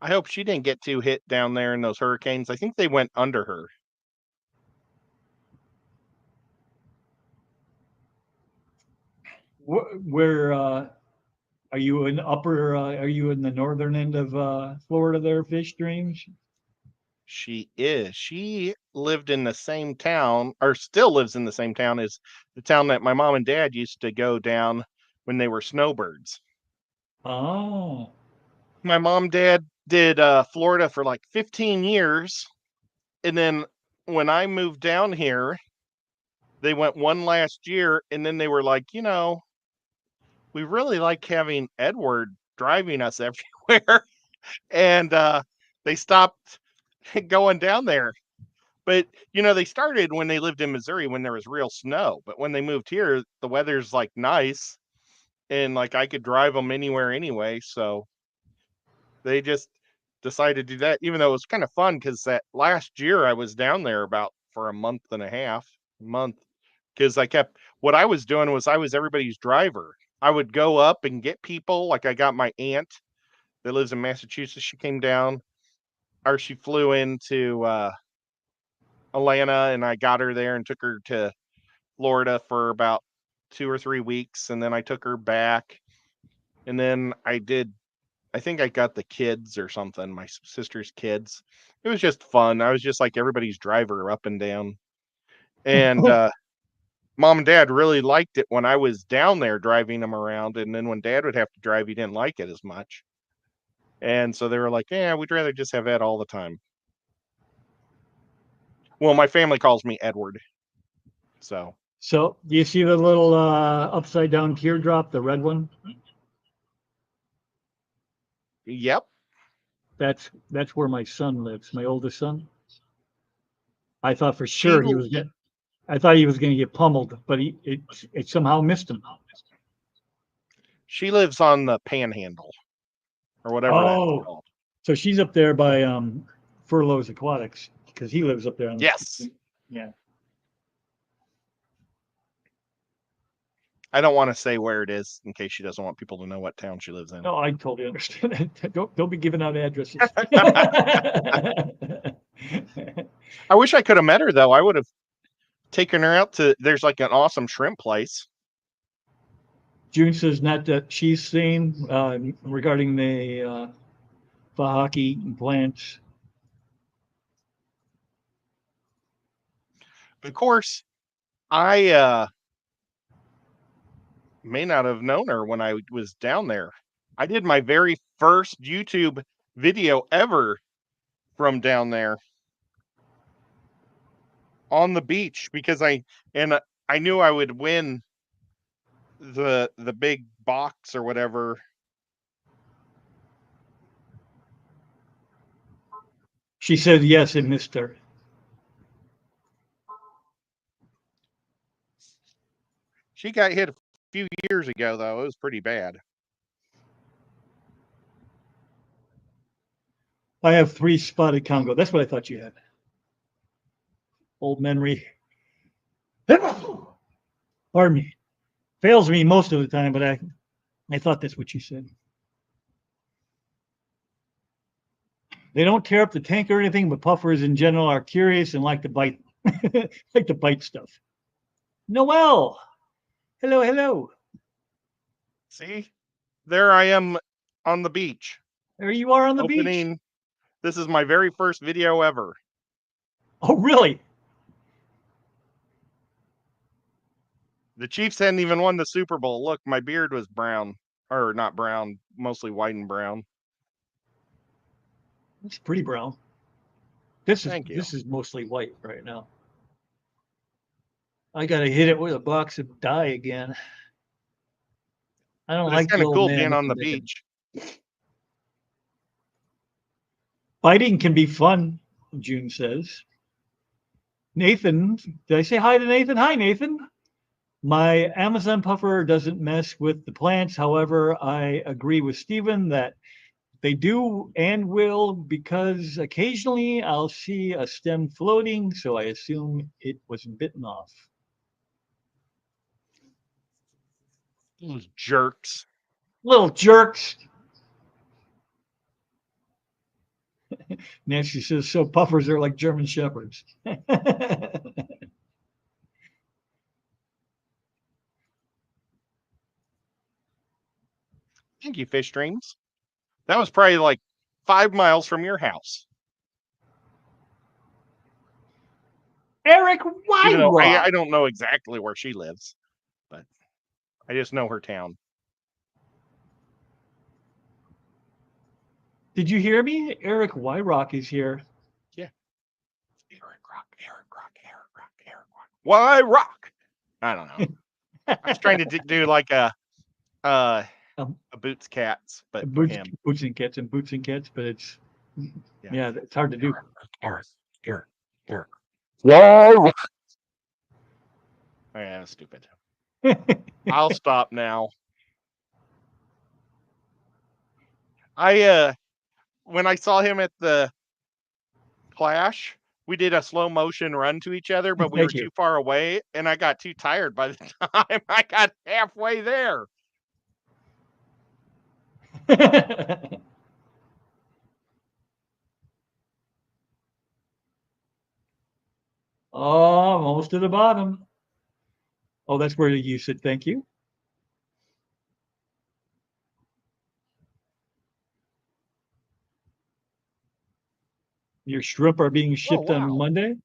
[SPEAKER 2] I hope she didn't get too hit down there in those hurricanes. I think they went under her.
[SPEAKER 1] Where are you in upper? Are you in the northern end of Florida? There, Fish Dreams.
[SPEAKER 2] She is. She lived in the same town, or still lives in the same town as the town that my mom and dad used to go down when they were snowbirds.
[SPEAKER 1] Oh,
[SPEAKER 2] My mom and dad did Florida for like 15 years. And then when I moved down here, they went one last year. And then they were like, we really like having Edward driving us everywhere. And they stopped going down there. But they started when they lived in Missouri when there was real snow. But when they moved here, the weather's like nice, and like I could drive them anywhere anyway. So they just decided to do that, even though it was kind of fun because that last year I was down there about for a month and a half, because what I was doing was I was everybody's driver. I would go up and get people. Like I got my aunt that lives in Massachusetts. She came down, or she flew into Atlanta, and I got her there and took her to Florida for about 2 or 3 weeks, and then I took her back, and then I think I got the kids or something, my sister's kids. It was just fun. I was just like everybody's driver up and down. And mom and dad really liked it when I was down there driving them around, and then when dad would have to drive, he didn't like it as much. And so they were like, "Yeah, we'd rather just have Ed all the time." Well, my family calls me Edward. So,
[SPEAKER 1] so do you see the little upside down teardrop, the red one?
[SPEAKER 2] yep.
[SPEAKER 1] That's where my son lives, my oldest son. I thought for
[SPEAKER 2] She
[SPEAKER 1] sure I thought he was going to get pummeled, but it somehow missed him.
[SPEAKER 2] she lives on the Panhandle or whatever that's
[SPEAKER 1] Oh,
[SPEAKER 2] called.
[SPEAKER 1] so she's up there by Furloughs Aquatics because he lives up there on
[SPEAKER 2] Yes.
[SPEAKER 1] yeah.
[SPEAKER 2] I don't want to say where it is in case she doesn't want people to know what town she lives in.
[SPEAKER 1] No, I totally understand that. Don't be giving out addresses.
[SPEAKER 2] I wish I could have met her though. I would have taken her out to. There's like an awesome shrimp place.
[SPEAKER 1] June says not that she's seen regarding the Fahaki plants.
[SPEAKER 2] Of course, I may not have known her when I was down there. I did my very first YouTube video ever from down there on the beach because I knew I would win the big box or whatever.
[SPEAKER 1] She said yes, it missed her.
[SPEAKER 2] She got hit a few years ago though. It was pretty bad.
[SPEAKER 1] I have 3 spotted Congo. That's what I thought you had. Old memory. Pardon me. Fails me most of the time, but I thought that's what you said. They don't tear up the tank or anything, but puffers in general are curious and like to bite, like to bite stuff. Noel, hello, hello.
[SPEAKER 2] See, there I am on the beach
[SPEAKER 1] There you are on the beach.
[SPEAKER 2] opening. This is my very first video ever.
[SPEAKER 1] Oh, really?
[SPEAKER 2] The Chiefs hadn't even won the Super Bowl. Look, my beard was brown, or not brown, mostly white and brown.
[SPEAKER 1] It's pretty brown.
[SPEAKER 2] Thank you.
[SPEAKER 1] This is mostly white right now. I gotta hit it with a box of dye again. I don't
[SPEAKER 2] But it's
[SPEAKER 1] like
[SPEAKER 2] kind
[SPEAKER 1] the
[SPEAKER 2] of
[SPEAKER 1] old
[SPEAKER 2] cool
[SPEAKER 1] man
[SPEAKER 2] being on the
[SPEAKER 1] looking.
[SPEAKER 2] beach.
[SPEAKER 1] Fighting can be fun, June says. Nathan, did I say hi to Nathan? Hi, Nathan. My Amazon puffer doesn't mess with the plants. However, I agree with Stephen that they do and will because occasionally I'll see a stem floating, so I assume it was bitten off.
[SPEAKER 2] Those jerks.
[SPEAKER 1] Little jerks. Nancy says, so puffers are like German shepherds.
[SPEAKER 2] Thank you, Fish Dreams. That was probably like 5 miles from your house.
[SPEAKER 1] Eric
[SPEAKER 2] Even though I
[SPEAKER 1] Wyrock.
[SPEAKER 2] don't know exactly where she lives, but I just know her town.
[SPEAKER 1] Did you hear me? Eric Wyrock is here.
[SPEAKER 2] Yeah. Eric Rock. Why rock? I don't know. I was trying to do like a Boots Cats, but for him.
[SPEAKER 1] Boots and Cats, but it's it's hard to do.
[SPEAKER 2] Eric. Why? Yeah, that's stupid. I'll stop now. When I saw him at the Clash, we did a slow motion run to each other, but we were too far away, and I got too tired by the time I got halfway there.
[SPEAKER 1] Almost to the bottom. Oh, that's where you said thank you. Your shrimp are being shipped on Monday.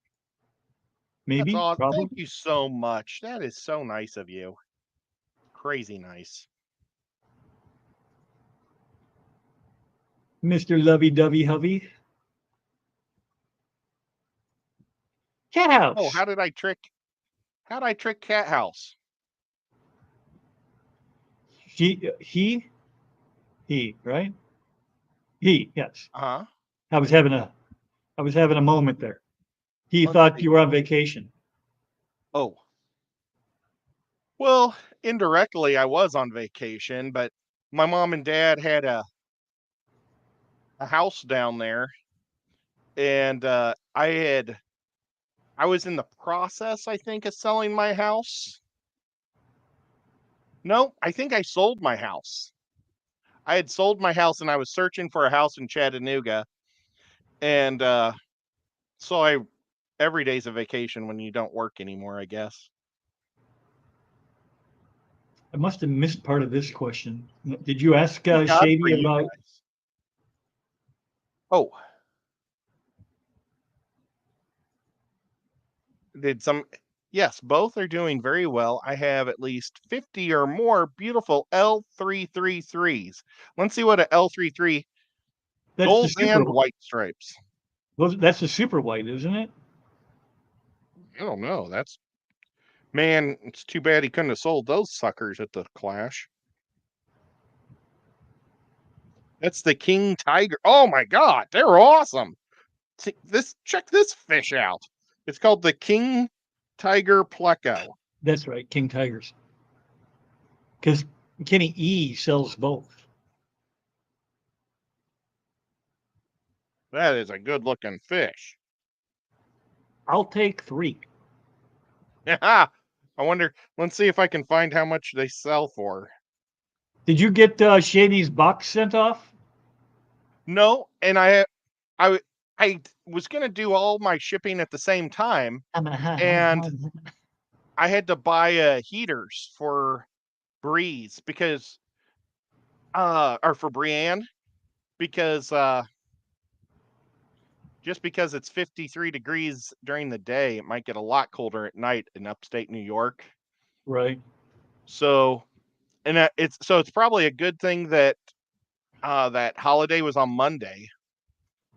[SPEAKER 1] Maybe.
[SPEAKER 2] That's awesome.
[SPEAKER 1] Probably.
[SPEAKER 2] Thank you so much. That is so nice of you. Crazy nice.
[SPEAKER 1] Mr. Lovey-Dovey Hovey. Cat House.
[SPEAKER 2] Oh, how did I trick Cat House?
[SPEAKER 1] He, right? He, yes.
[SPEAKER 2] Uh-huh.
[SPEAKER 1] I was having a moment there. He thought you were on vacation.
[SPEAKER 2] Oh. Well, indirectly I was on vacation, but my mom and dad had a house down there, and I was in the process, I think, of selling my house. No, I think I sold my house. I had sold my house, and I was searching for a house in Chattanooga, and so every day's a vacation when you don't work anymore, I guess.
[SPEAKER 1] I must have missed part of this question. Did you ask
[SPEAKER 2] God for
[SPEAKER 1] Shady
[SPEAKER 2] you
[SPEAKER 1] about?
[SPEAKER 2] guys. Oh, yes, both are doing very well. I have at least 50 or more beautiful L333s. Let's see what an L33
[SPEAKER 1] That's the
[SPEAKER 2] gold
[SPEAKER 1] super
[SPEAKER 2] and white stripes.
[SPEAKER 1] That's the super white, isn't it?
[SPEAKER 2] I don't know. Man, it's too bad he couldn't have sold those suckers at the Clash. That's the King Tiger. Oh my God, they're awesome. Check this fish out. It's called the King Tiger Pleco.
[SPEAKER 1] That's right, King Tigers. Because Kenny E sells both.
[SPEAKER 2] That is a good looking fish.
[SPEAKER 1] I'll take 3.
[SPEAKER 2] Yeah. I wonder, let's see if I can find how much they sell for.
[SPEAKER 1] Did you get Shady's box sent off?
[SPEAKER 2] No, and I was going to do all my shipping at the same time, and I had to buy heaters for Breeze because or for Brienne because just because it's 53 degrees during the day, it might get a lot colder at night in upstate New York.
[SPEAKER 1] Right.
[SPEAKER 2] So, and it's probably a good thing that that holiday was on Monday.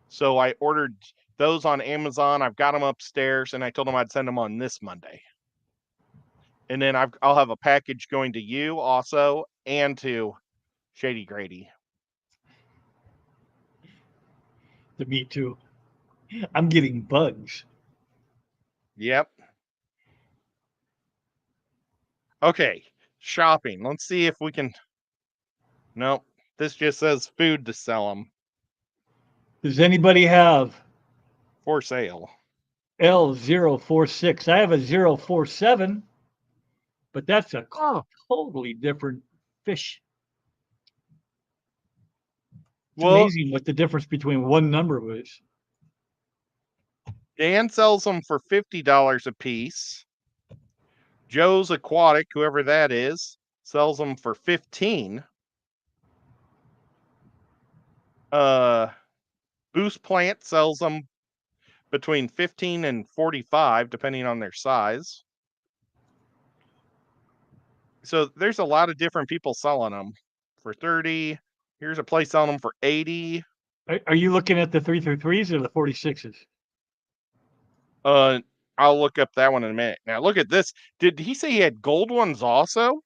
[SPEAKER 2] So I ordered those on Amazon. I've got them upstairs, and I told them I'd send them on this Monday. And then I'll have a package going to you also, and to Shady Grady.
[SPEAKER 1] To me too. I'm getting bugs.
[SPEAKER 2] Yep. Okay, shopping. Let's see if we can. Nope, this just says food to sell them.
[SPEAKER 1] Does anybody have
[SPEAKER 2] For sale?
[SPEAKER 1] L046? I have a 047, but that's a totally different fish. It's amazing what the difference between one number is.
[SPEAKER 2] Dan sells them for $50 a piece. Joe's Aquatic, whoever that is, sells them for $15. Boost Plant sells them, between 15 and 45, depending on their size. So there's a lot of different people selling them for 30. Here's a place selling them for 80.
[SPEAKER 1] Are you looking at the 333s or the 46s?
[SPEAKER 2] I'll look up that one in a minute. Now look at this. Did he say he had gold ones also?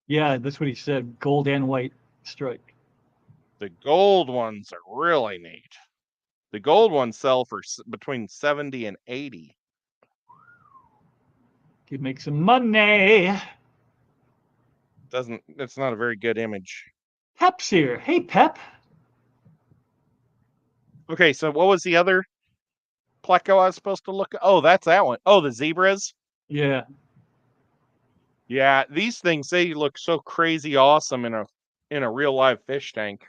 [SPEAKER 1] Yeah, that's what he said. Gold and white stripe.
[SPEAKER 2] The gold ones are really neat. The gold ones sell for between 70 and 80.
[SPEAKER 1] Could make some money.
[SPEAKER 2] It's not a very good image.
[SPEAKER 1] Pep's here. Hey, Pep.
[SPEAKER 2] Okay, so what was the other pleco I was supposed to look at? Oh, that's that one. Oh, the zebras.
[SPEAKER 1] Yeah.
[SPEAKER 2] Yeah, these things, they look so crazy awesome in a real live fish tank.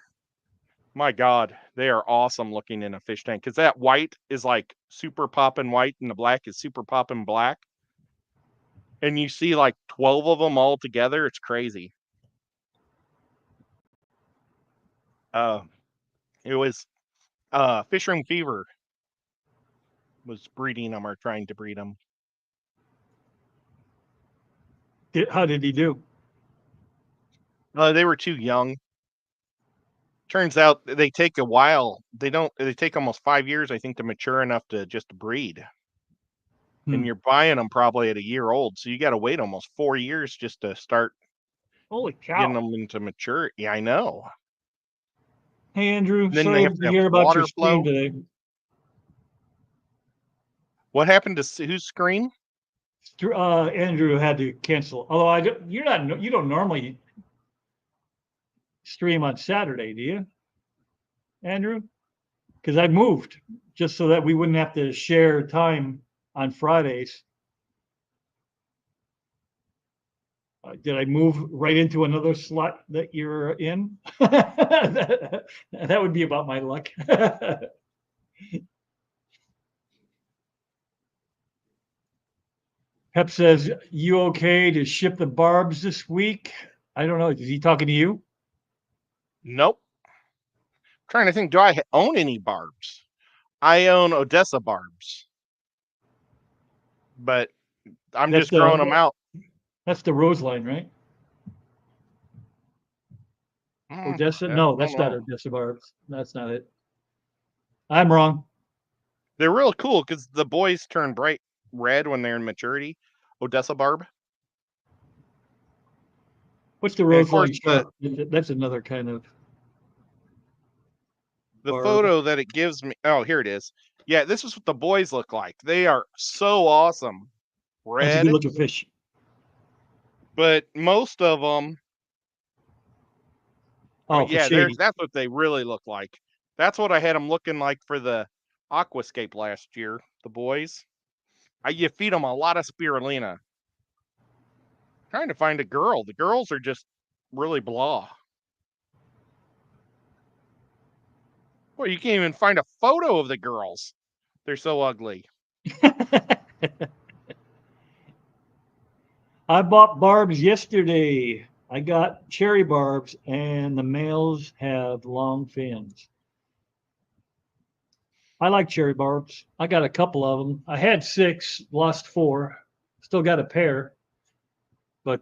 [SPEAKER 2] My God, they are awesome looking in a fish tank because that white is like super popping white and the black is super popping black. And you see like 12 of them all together. It's crazy. It was Fish Room Fever was breeding them or trying to breed them.
[SPEAKER 1] How did he do?
[SPEAKER 2] They were too young. Turns out they take a while. They take almost 5 years, I think, to mature enough to just breed. And you're buying them probably at a year old. So you got to wait almost 4 years just to start
[SPEAKER 1] Holy
[SPEAKER 2] getting
[SPEAKER 1] cow.
[SPEAKER 2] them into mature. Yeah, I know.
[SPEAKER 1] Hey, Andrew.
[SPEAKER 2] And then they
[SPEAKER 1] Sorry
[SPEAKER 2] have
[SPEAKER 1] to
[SPEAKER 2] to have
[SPEAKER 1] hear about
[SPEAKER 2] water
[SPEAKER 1] your stream
[SPEAKER 2] flow.
[SPEAKER 1] today.
[SPEAKER 2] What happened to whose screen?
[SPEAKER 1] Andrew had to cancel. Although you don't normally stream on Saturday, do you, Andrew? Because I moved just so that we wouldn't have to share time on Fridays. Did I move right into another slot that you're in? that would be about my luck. Pep says, you okay to ship the barbs this week? I don't know. Is he talking to you?
[SPEAKER 2] Nope. Trying to think, do I own any barbs? I own Odessa barbs, but I'm
[SPEAKER 1] That's
[SPEAKER 2] just growing them
[SPEAKER 1] the
[SPEAKER 2] out.
[SPEAKER 1] that's the Rose line, right? Odessa?
[SPEAKER 2] I
[SPEAKER 1] No,
[SPEAKER 2] don't
[SPEAKER 1] that's not
[SPEAKER 2] know.
[SPEAKER 1] Odessa barbs. That's not it. I'm wrong.
[SPEAKER 2] They're real cool because the boys turn bright red when they're in maturity. Odessa barb.
[SPEAKER 1] What's the
[SPEAKER 2] And of
[SPEAKER 1] Rose
[SPEAKER 2] course,
[SPEAKER 1] line shark? That's another kind of
[SPEAKER 2] the
[SPEAKER 1] barb.
[SPEAKER 2] photo that it gives me. Oh, here it is. Yeah, this is what the boys look like. They are so awesome.
[SPEAKER 1] That's a good
[SPEAKER 2] Red,
[SPEAKER 1] looking fish.
[SPEAKER 2] but most of them.
[SPEAKER 1] Oh, for
[SPEAKER 2] Yeah,
[SPEAKER 1] shady.
[SPEAKER 2] that's what they really look like. That's what I had them looking like for the Aquascape last year. The boys. You feed them a lot of spirulina. Trying to find a girl. The girls are just really blah. Well, you can't even find a photo of the girls. They're so ugly.
[SPEAKER 1] I bought barbs yesterday. I got cherry barbs, and the males have long fins. I like cherry barbs. I got a couple of them. I had 6, lost 4, still got a pair, but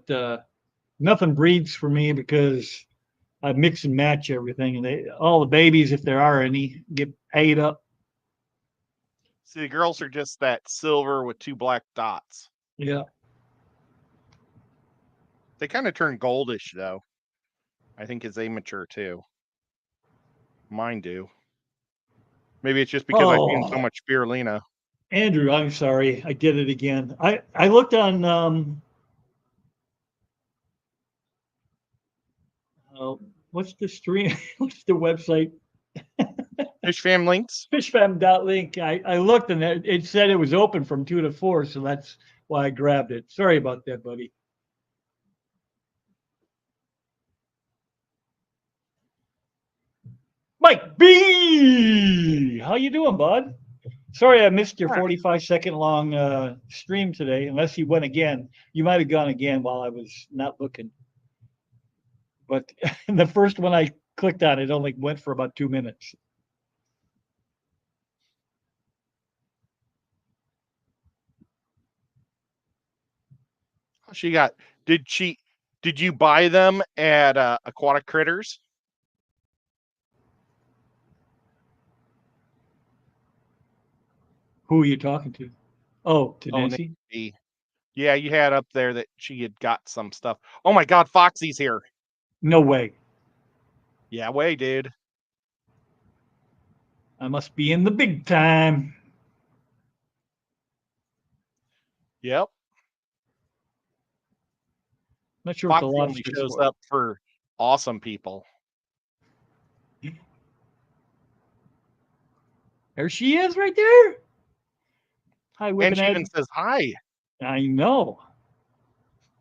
[SPEAKER 1] nothing breeds for me because I mix and match everything, and all the babies, if there are any, get ate up.
[SPEAKER 2] See, the girls are just that silver with 2 black dots.
[SPEAKER 1] Yeah.
[SPEAKER 2] They kind of turn goldish, though. I think as they mature, too. Mine do. Maybe it's just because I feed them so much spirulina.
[SPEAKER 1] Andrew, I'm sorry. I did it again. I looked on what's the stream? What's the website?
[SPEAKER 2] Fish Fam Links?
[SPEAKER 1] Fishfam.link. I looked and it said it was open from 2 to 4, so that's why I grabbed it. Sorry about that, buddy. Mike B, how you doing, bud? Sorry I missed your 45-second long stream today. Unless you went again, you might have gone again while I was not looking. But the first one I clicked on, it only went for about 2 minutes.
[SPEAKER 2] She got. Did you buy them at Aquatic Critters?
[SPEAKER 1] Who are you talking to? Oh, to
[SPEAKER 2] Oh,
[SPEAKER 1] Nancy?
[SPEAKER 2] Nancy. Yeah, you had up there that she had got some stuff. Oh my God, Foxy's here.
[SPEAKER 1] No way.
[SPEAKER 2] Yeah, way, dude.
[SPEAKER 1] I must be in the big time.
[SPEAKER 2] Yep.
[SPEAKER 1] Not sure what the
[SPEAKER 2] Foxy only
[SPEAKER 1] lobster's
[SPEAKER 2] shows
[SPEAKER 1] for.
[SPEAKER 2] up for awesome people.
[SPEAKER 1] There she is right there. Hi,
[SPEAKER 2] And
[SPEAKER 1] Whippin'
[SPEAKER 2] she even
[SPEAKER 1] Ed.
[SPEAKER 2] says hi.
[SPEAKER 1] I know.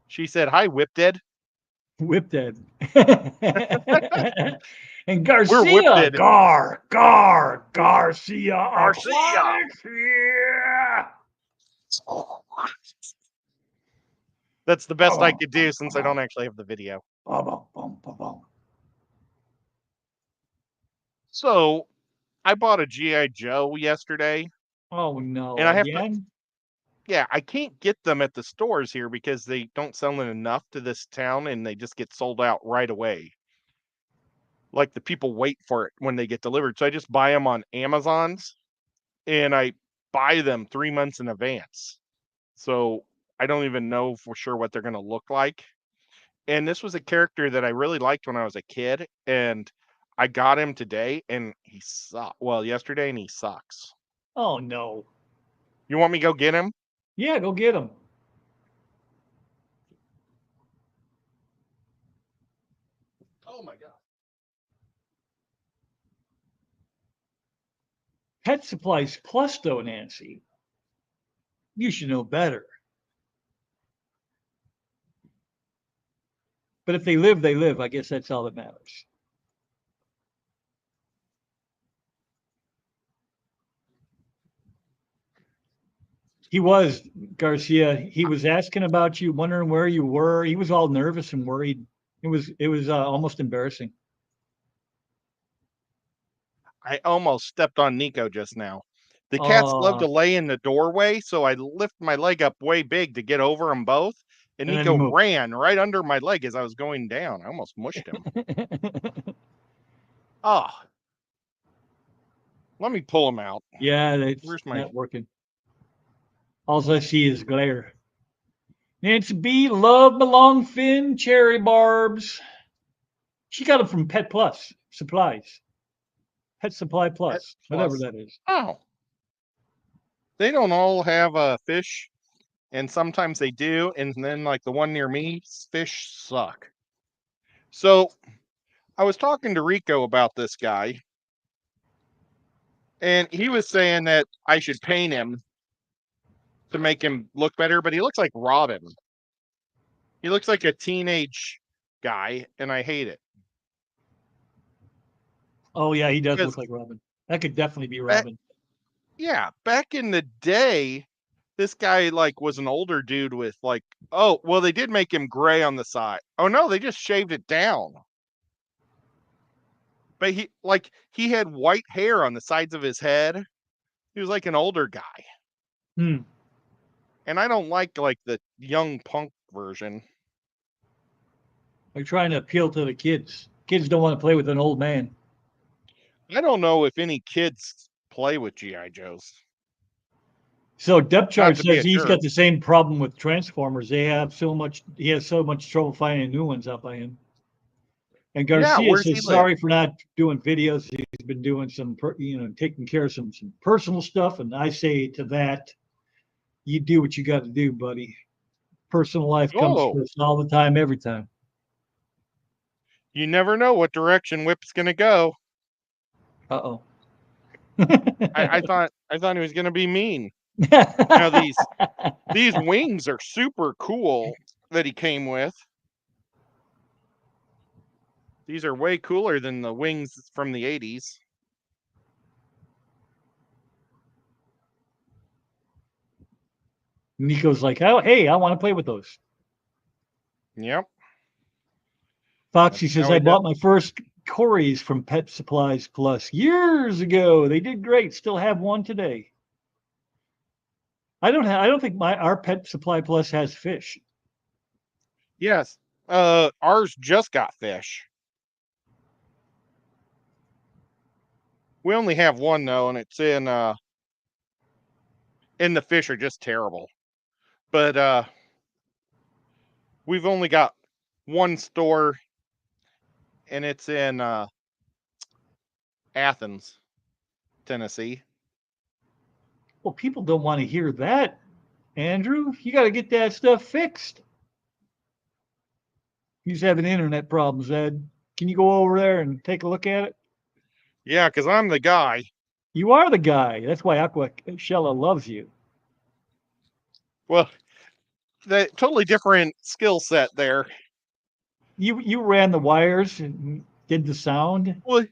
[SPEAKER 2] She said, "Hi, Whipped Ed."
[SPEAKER 1] Whipped Ed. And
[SPEAKER 2] We're Whipped
[SPEAKER 1] Garcia.
[SPEAKER 2] Ed.
[SPEAKER 1] Garcia
[SPEAKER 2] Garcia.
[SPEAKER 1] Aquatics. Yeah.
[SPEAKER 2] That's the best I could do since I don't actually have the video. So I bought a G.I. Joe yesterday.
[SPEAKER 1] Oh no,
[SPEAKER 2] And I have to,
[SPEAKER 1] again?
[SPEAKER 2] yeah, I can't get them at the stores here because they don't sell them enough to this town and they just get sold out right away. Like the people wait for it when they get delivered. So I just buy them on Amazon's and I buy them 3 months in advance. So I don't even know for sure what they're going to look like. And this was a character that I really liked when I was a kid. And I got him today and he sucks. Well, yesterday and he sucks.
[SPEAKER 1] Oh no.
[SPEAKER 2] You want me to go get him?
[SPEAKER 1] Yeah, go get him.
[SPEAKER 2] Oh my God.
[SPEAKER 1] Pet Supplies Plus, though, Nancy. You should know better. But if they live, they live. I guess that's all that matters. He was, Garcia. He was asking about you, wondering where you were. He was all nervous and worried. It was almost embarrassing.
[SPEAKER 2] I almost stepped on Nico just now. The cats love
[SPEAKER 1] Uh,
[SPEAKER 2] to lay in the doorway, so I lift my leg up way big to get over them both. And
[SPEAKER 1] and then he
[SPEAKER 2] Nico
[SPEAKER 1] moved.
[SPEAKER 2] ran right under my leg as I was going down. I almost mushed him. Oh, let me pull him out.
[SPEAKER 1] Yeah, that's
[SPEAKER 2] Where's my?
[SPEAKER 1] not working. All I see is glare. Nancy B, love my long fin cherry barbs. She got them from Pet Plus Supplies. Pet Supply
[SPEAKER 2] Pet
[SPEAKER 1] Plus, whatever
[SPEAKER 2] Plus.
[SPEAKER 1] that is.
[SPEAKER 2] Oh, they don't all have a fish, and sometimes they do. And then, like the one near me, fish suck. So I was talking to Rico about this guy, and he was saying that I should paint him to make him look better, but he looks like Robin. He looks like a teenage guy, and I hate it.
[SPEAKER 1] Oh yeah, he does
[SPEAKER 2] Because
[SPEAKER 1] look like Robin. That could definitely be
[SPEAKER 2] back,
[SPEAKER 1] Robin.
[SPEAKER 2] yeah, back in the day, this guy like was an older dude with like, oh, well, they did make him gray on the side. Oh no, they just shaved it down. But he had white hair on the sides of his head. He was like an older guy.
[SPEAKER 1] Hmm.
[SPEAKER 2] And I don't like the young punk version.
[SPEAKER 1] They're trying to appeal to the kids. Kids don't want to play with an old man.
[SPEAKER 2] I don't know if any kids play with GI Joes.
[SPEAKER 1] So Depth
[SPEAKER 2] Not
[SPEAKER 1] Charge
[SPEAKER 2] to be
[SPEAKER 1] says
[SPEAKER 2] a
[SPEAKER 1] he's
[SPEAKER 2] jerk.
[SPEAKER 1] got the same problem with Transformers. He has so much trouble finding new ones out by him. And
[SPEAKER 2] Yeah,
[SPEAKER 1] Garcia
[SPEAKER 2] where's he
[SPEAKER 1] says
[SPEAKER 2] live?
[SPEAKER 1] sorry for not doing videos. He's been doing some, taking care of some personal stuff. And I say to that, you do what you got to do, buddy. Personal life comes
[SPEAKER 2] Oh,
[SPEAKER 1] first all the time, every time.
[SPEAKER 2] you never know what direction Whip's gonna go.
[SPEAKER 1] Uh-oh.
[SPEAKER 2] I thought he was gonna be mean. Now these wings are super cool that he came with. These are way cooler than the wings from the 80s.
[SPEAKER 1] Nico's like, oh, hey, I want to play with those.
[SPEAKER 2] Yep.
[SPEAKER 1] Foxy
[SPEAKER 2] That's
[SPEAKER 1] says,
[SPEAKER 2] how
[SPEAKER 1] I
[SPEAKER 2] he does.
[SPEAKER 1] bought my first Corys from Pet Supplies Plus years ago. They did great. Still have one today. I don't think our Pet Supply Plus has fish.
[SPEAKER 2] Yes. Ours just got fish. We only have one though, and it's in the fish are just terrible. But we've only got one store, and it's in Athens, Tennessee.
[SPEAKER 1] Well, people don't want to hear that, Andrew. You got to get that stuff fixed. He's having internet problems, Ed. Can you go over there and take a look at it?
[SPEAKER 2] Yeah, because I'm the guy.
[SPEAKER 1] You are the guy. That's why Aqua Shella loves you.
[SPEAKER 2] Well, the totally different skill set there.
[SPEAKER 1] You ran the wires and did the sound.
[SPEAKER 2] Well,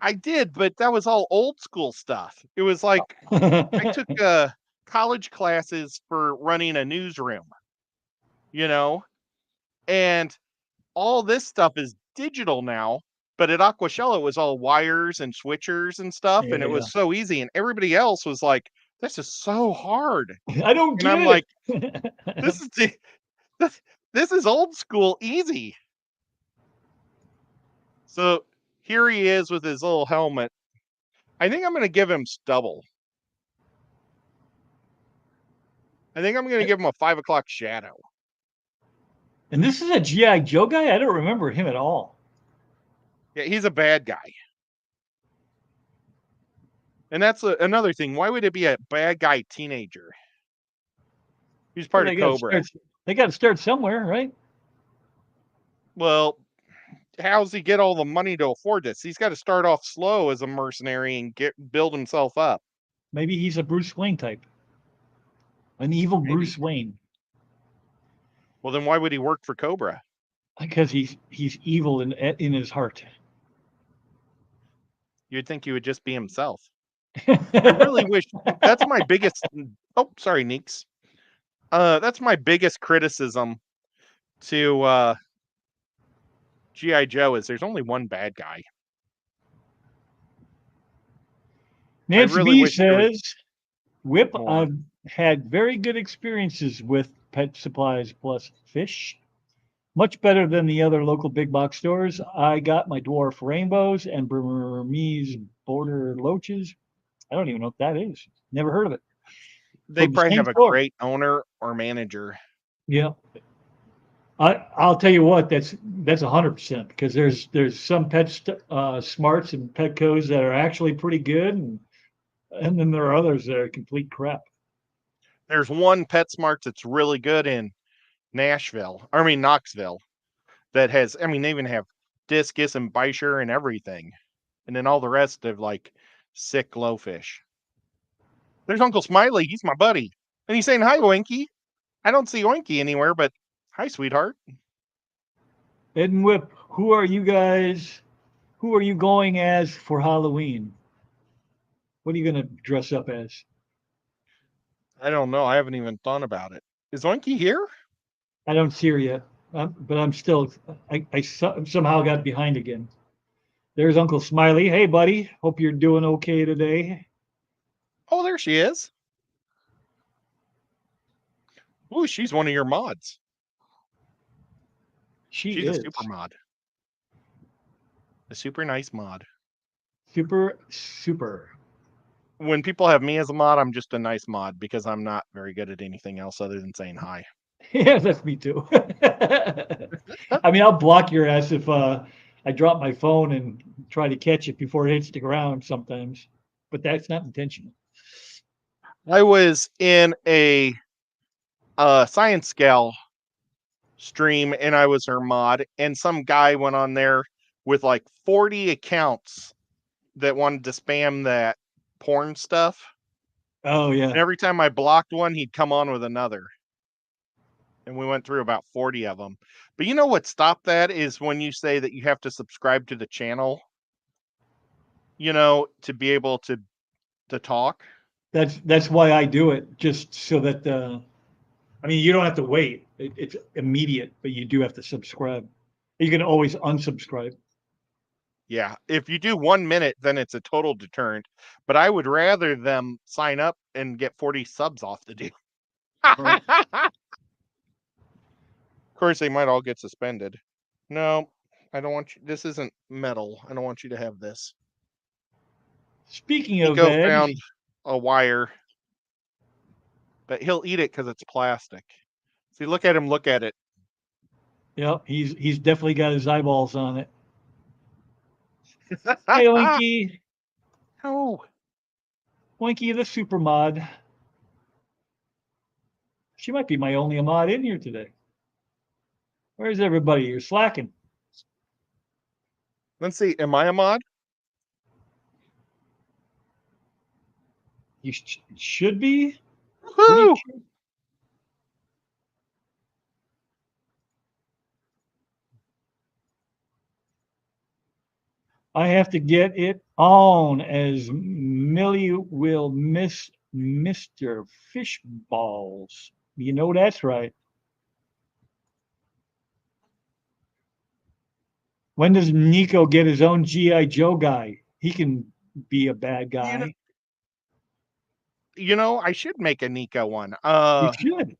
[SPEAKER 2] I did, but that was all old school stuff. It was like I took college classes for running a newsroom, you know, and all this stuff is digital now. But at Aquashella, it was all wires and switchers and stuff, and it
[SPEAKER 1] Yeah,
[SPEAKER 2] was so easy. And everybody else was like, "This is so hard,"
[SPEAKER 1] I don't
[SPEAKER 2] and I'm
[SPEAKER 1] get
[SPEAKER 2] like,
[SPEAKER 1] it.
[SPEAKER 2] "This is this, this is old school easy." So here he is with his little helmet. I think I'm going to give him stubble. I think I'm going to give him a 5 o'clock shadow.
[SPEAKER 1] And this is a GI Joe guy. I don't remember him at all.
[SPEAKER 2] Yeah, he's a bad guy. And that's another thing. Why would it be a bad guy teenager? He's part
[SPEAKER 1] Well,
[SPEAKER 2] of Cobra.
[SPEAKER 1] They got to start somewhere, right?
[SPEAKER 2] Well, how's he get all the money to afford this? He's got to start off slow as a mercenary and build himself up.
[SPEAKER 1] Maybe he's a Bruce Wayne type, an evil
[SPEAKER 2] Maybe.
[SPEAKER 1] Bruce Wayne.
[SPEAKER 2] Well, then why would he work for Cobra?
[SPEAKER 1] Because he's evil in his heart.
[SPEAKER 2] You'd think he would just be himself. I really wish. That's my biggest. Oh, sorry, Neeks. That's my biggest criticism to GI Joe is there's only one bad guy.
[SPEAKER 1] Nancy
[SPEAKER 2] really
[SPEAKER 1] B
[SPEAKER 2] wish there was
[SPEAKER 1] says, "Whip,
[SPEAKER 2] more.
[SPEAKER 1] I've had very good experiences with pet supplies plus fish. Much better than the other local big box stores. I got my dwarf rainbows and Burmese border loaches. I don't even know what that is. Never heard of it.
[SPEAKER 2] They
[SPEAKER 1] From the
[SPEAKER 2] probably
[SPEAKER 1] same
[SPEAKER 2] have a
[SPEAKER 1] store.
[SPEAKER 2] great owner or manager.
[SPEAKER 1] Yeah. I'll tell you what, that's 100% because there's some smarts and Petcos that are actually pretty good, and then there are others that are complete crap.
[SPEAKER 2] There's one PetSmart that's really good in Knoxville, that has, I mean, they even have discus and Beischer and everything. And then all the rest of like sick glowfish. There's Uncle Smiley. He's my buddy. And he's saying, "Hi, Oinky." I don't see Oinky anywhere, but hi, sweetheart.
[SPEAKER 1] Ed and Whip, who are you guys? Who are you going as for Halloween? What are you going to dress up as?
[SPEAKER 2] I don't know. I haven't even thought about it. Is Oinky here?
[SPEAKER 1] I don't see her yet, but I'm still. I somehow got behind again. There's Uncle Smiley. Hey, buddy. Hope you're doing okay today.
[SPEAKER 2] Oh, there she is. Ooh, she's one of your mods.
[SPEAKER 1] She's
[SPEAKER 2] a super mod. A super nice mod.
[SPEAKER 1] Super.
[SPEAKER 2] When people have me as a mod, I'm just a nice mod because I'm not very good at anything else other than saying hi.
[SPEAKER 1] Yeah, that's me too. I mean, I'll block your ass if I drop my phone and try to catch it before it hits the ground sometimes, but that's not intentional.
[SPEAKER 2] I was in a Science Gal stream and I was her mod, and some guy went on there with like 40 accounts that wanted to spam that porn stuff.
[SPEAKER 1] Oh yeah.
[SPEAKER 2] And every time I blocked one, he'd come on with another. And we went through about 40 of them. But you know what stopped that is when you say that you have to subscribe to the channel, to be able to talk.
[SPEAKER 1] That's why I do it, just so that I mean, you don't have to wait. It's immediate, but you do have to subscribe. You can always unsubscribe.
[SPEAKER 2] Yeah, if you do 1 minute, then it's a total deterrent. But I would rather them sign up and get 40 subs off the deal.
[SPEAKER 1] Right.
[SPEAKER 2] course, they might all get suspended. No, I don't want you. This isn't metal. I don't want you to have this.
[SPEAKER 1] Speaking of
[SPEAKER 2] Nico
[SPEAKER 1] eggs,
[SPEAKER 2] found a wire, but he'll eat it because it's plastic. See, look at him. Look at it.
[SPEAKER 1] yep, he's definitely got his eyeballs on it. Hey, Winky,
[SPEAKER 2] Oh,
[SPEAKER 1] Winky, the super mod. She might be my only mod in here today. Where's everybody? You're slacking.
[SPEAKER 2] let's see. Am I a mod?
[SPEAKER 1] You should be. Pretty
[SPEAKER 2] Woo!
[SPEAKER 1] sure. I have to get it on as Millie will miss Mr. Fishballs. You know that's right. When does Nico get his own G.I. Joe guy? He can be a bad guy.
[SPEAKER 2] I should make a Nico one.
[SPEAKER 1] You should.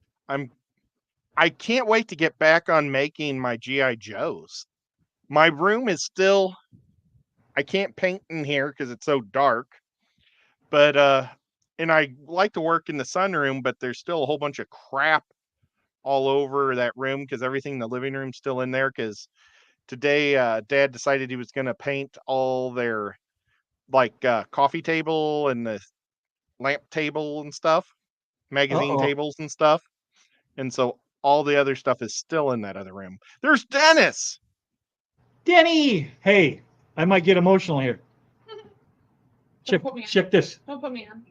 [SPEAKER 2] I can't wait to get back on making my GI Joes. My room is still. I can't paint in here because it's so dark. But and I like to work in the sunroom, but there's still a whole bunch of crap all over that room because everything in the living room's still in there. Because today, Dad decided he was going to paint all their coffee table and the lamp table and stuff, magazine
[SPEAKER 1] Uh-oh.
[SPEAKER 2] tables and stuff, and so all the other stuff is still in that other room. There's Dennis.
[SPEAKER 1] Denny! Hey, I might get emotional here. Check this.
[SPEAKER 3] Don't put me on.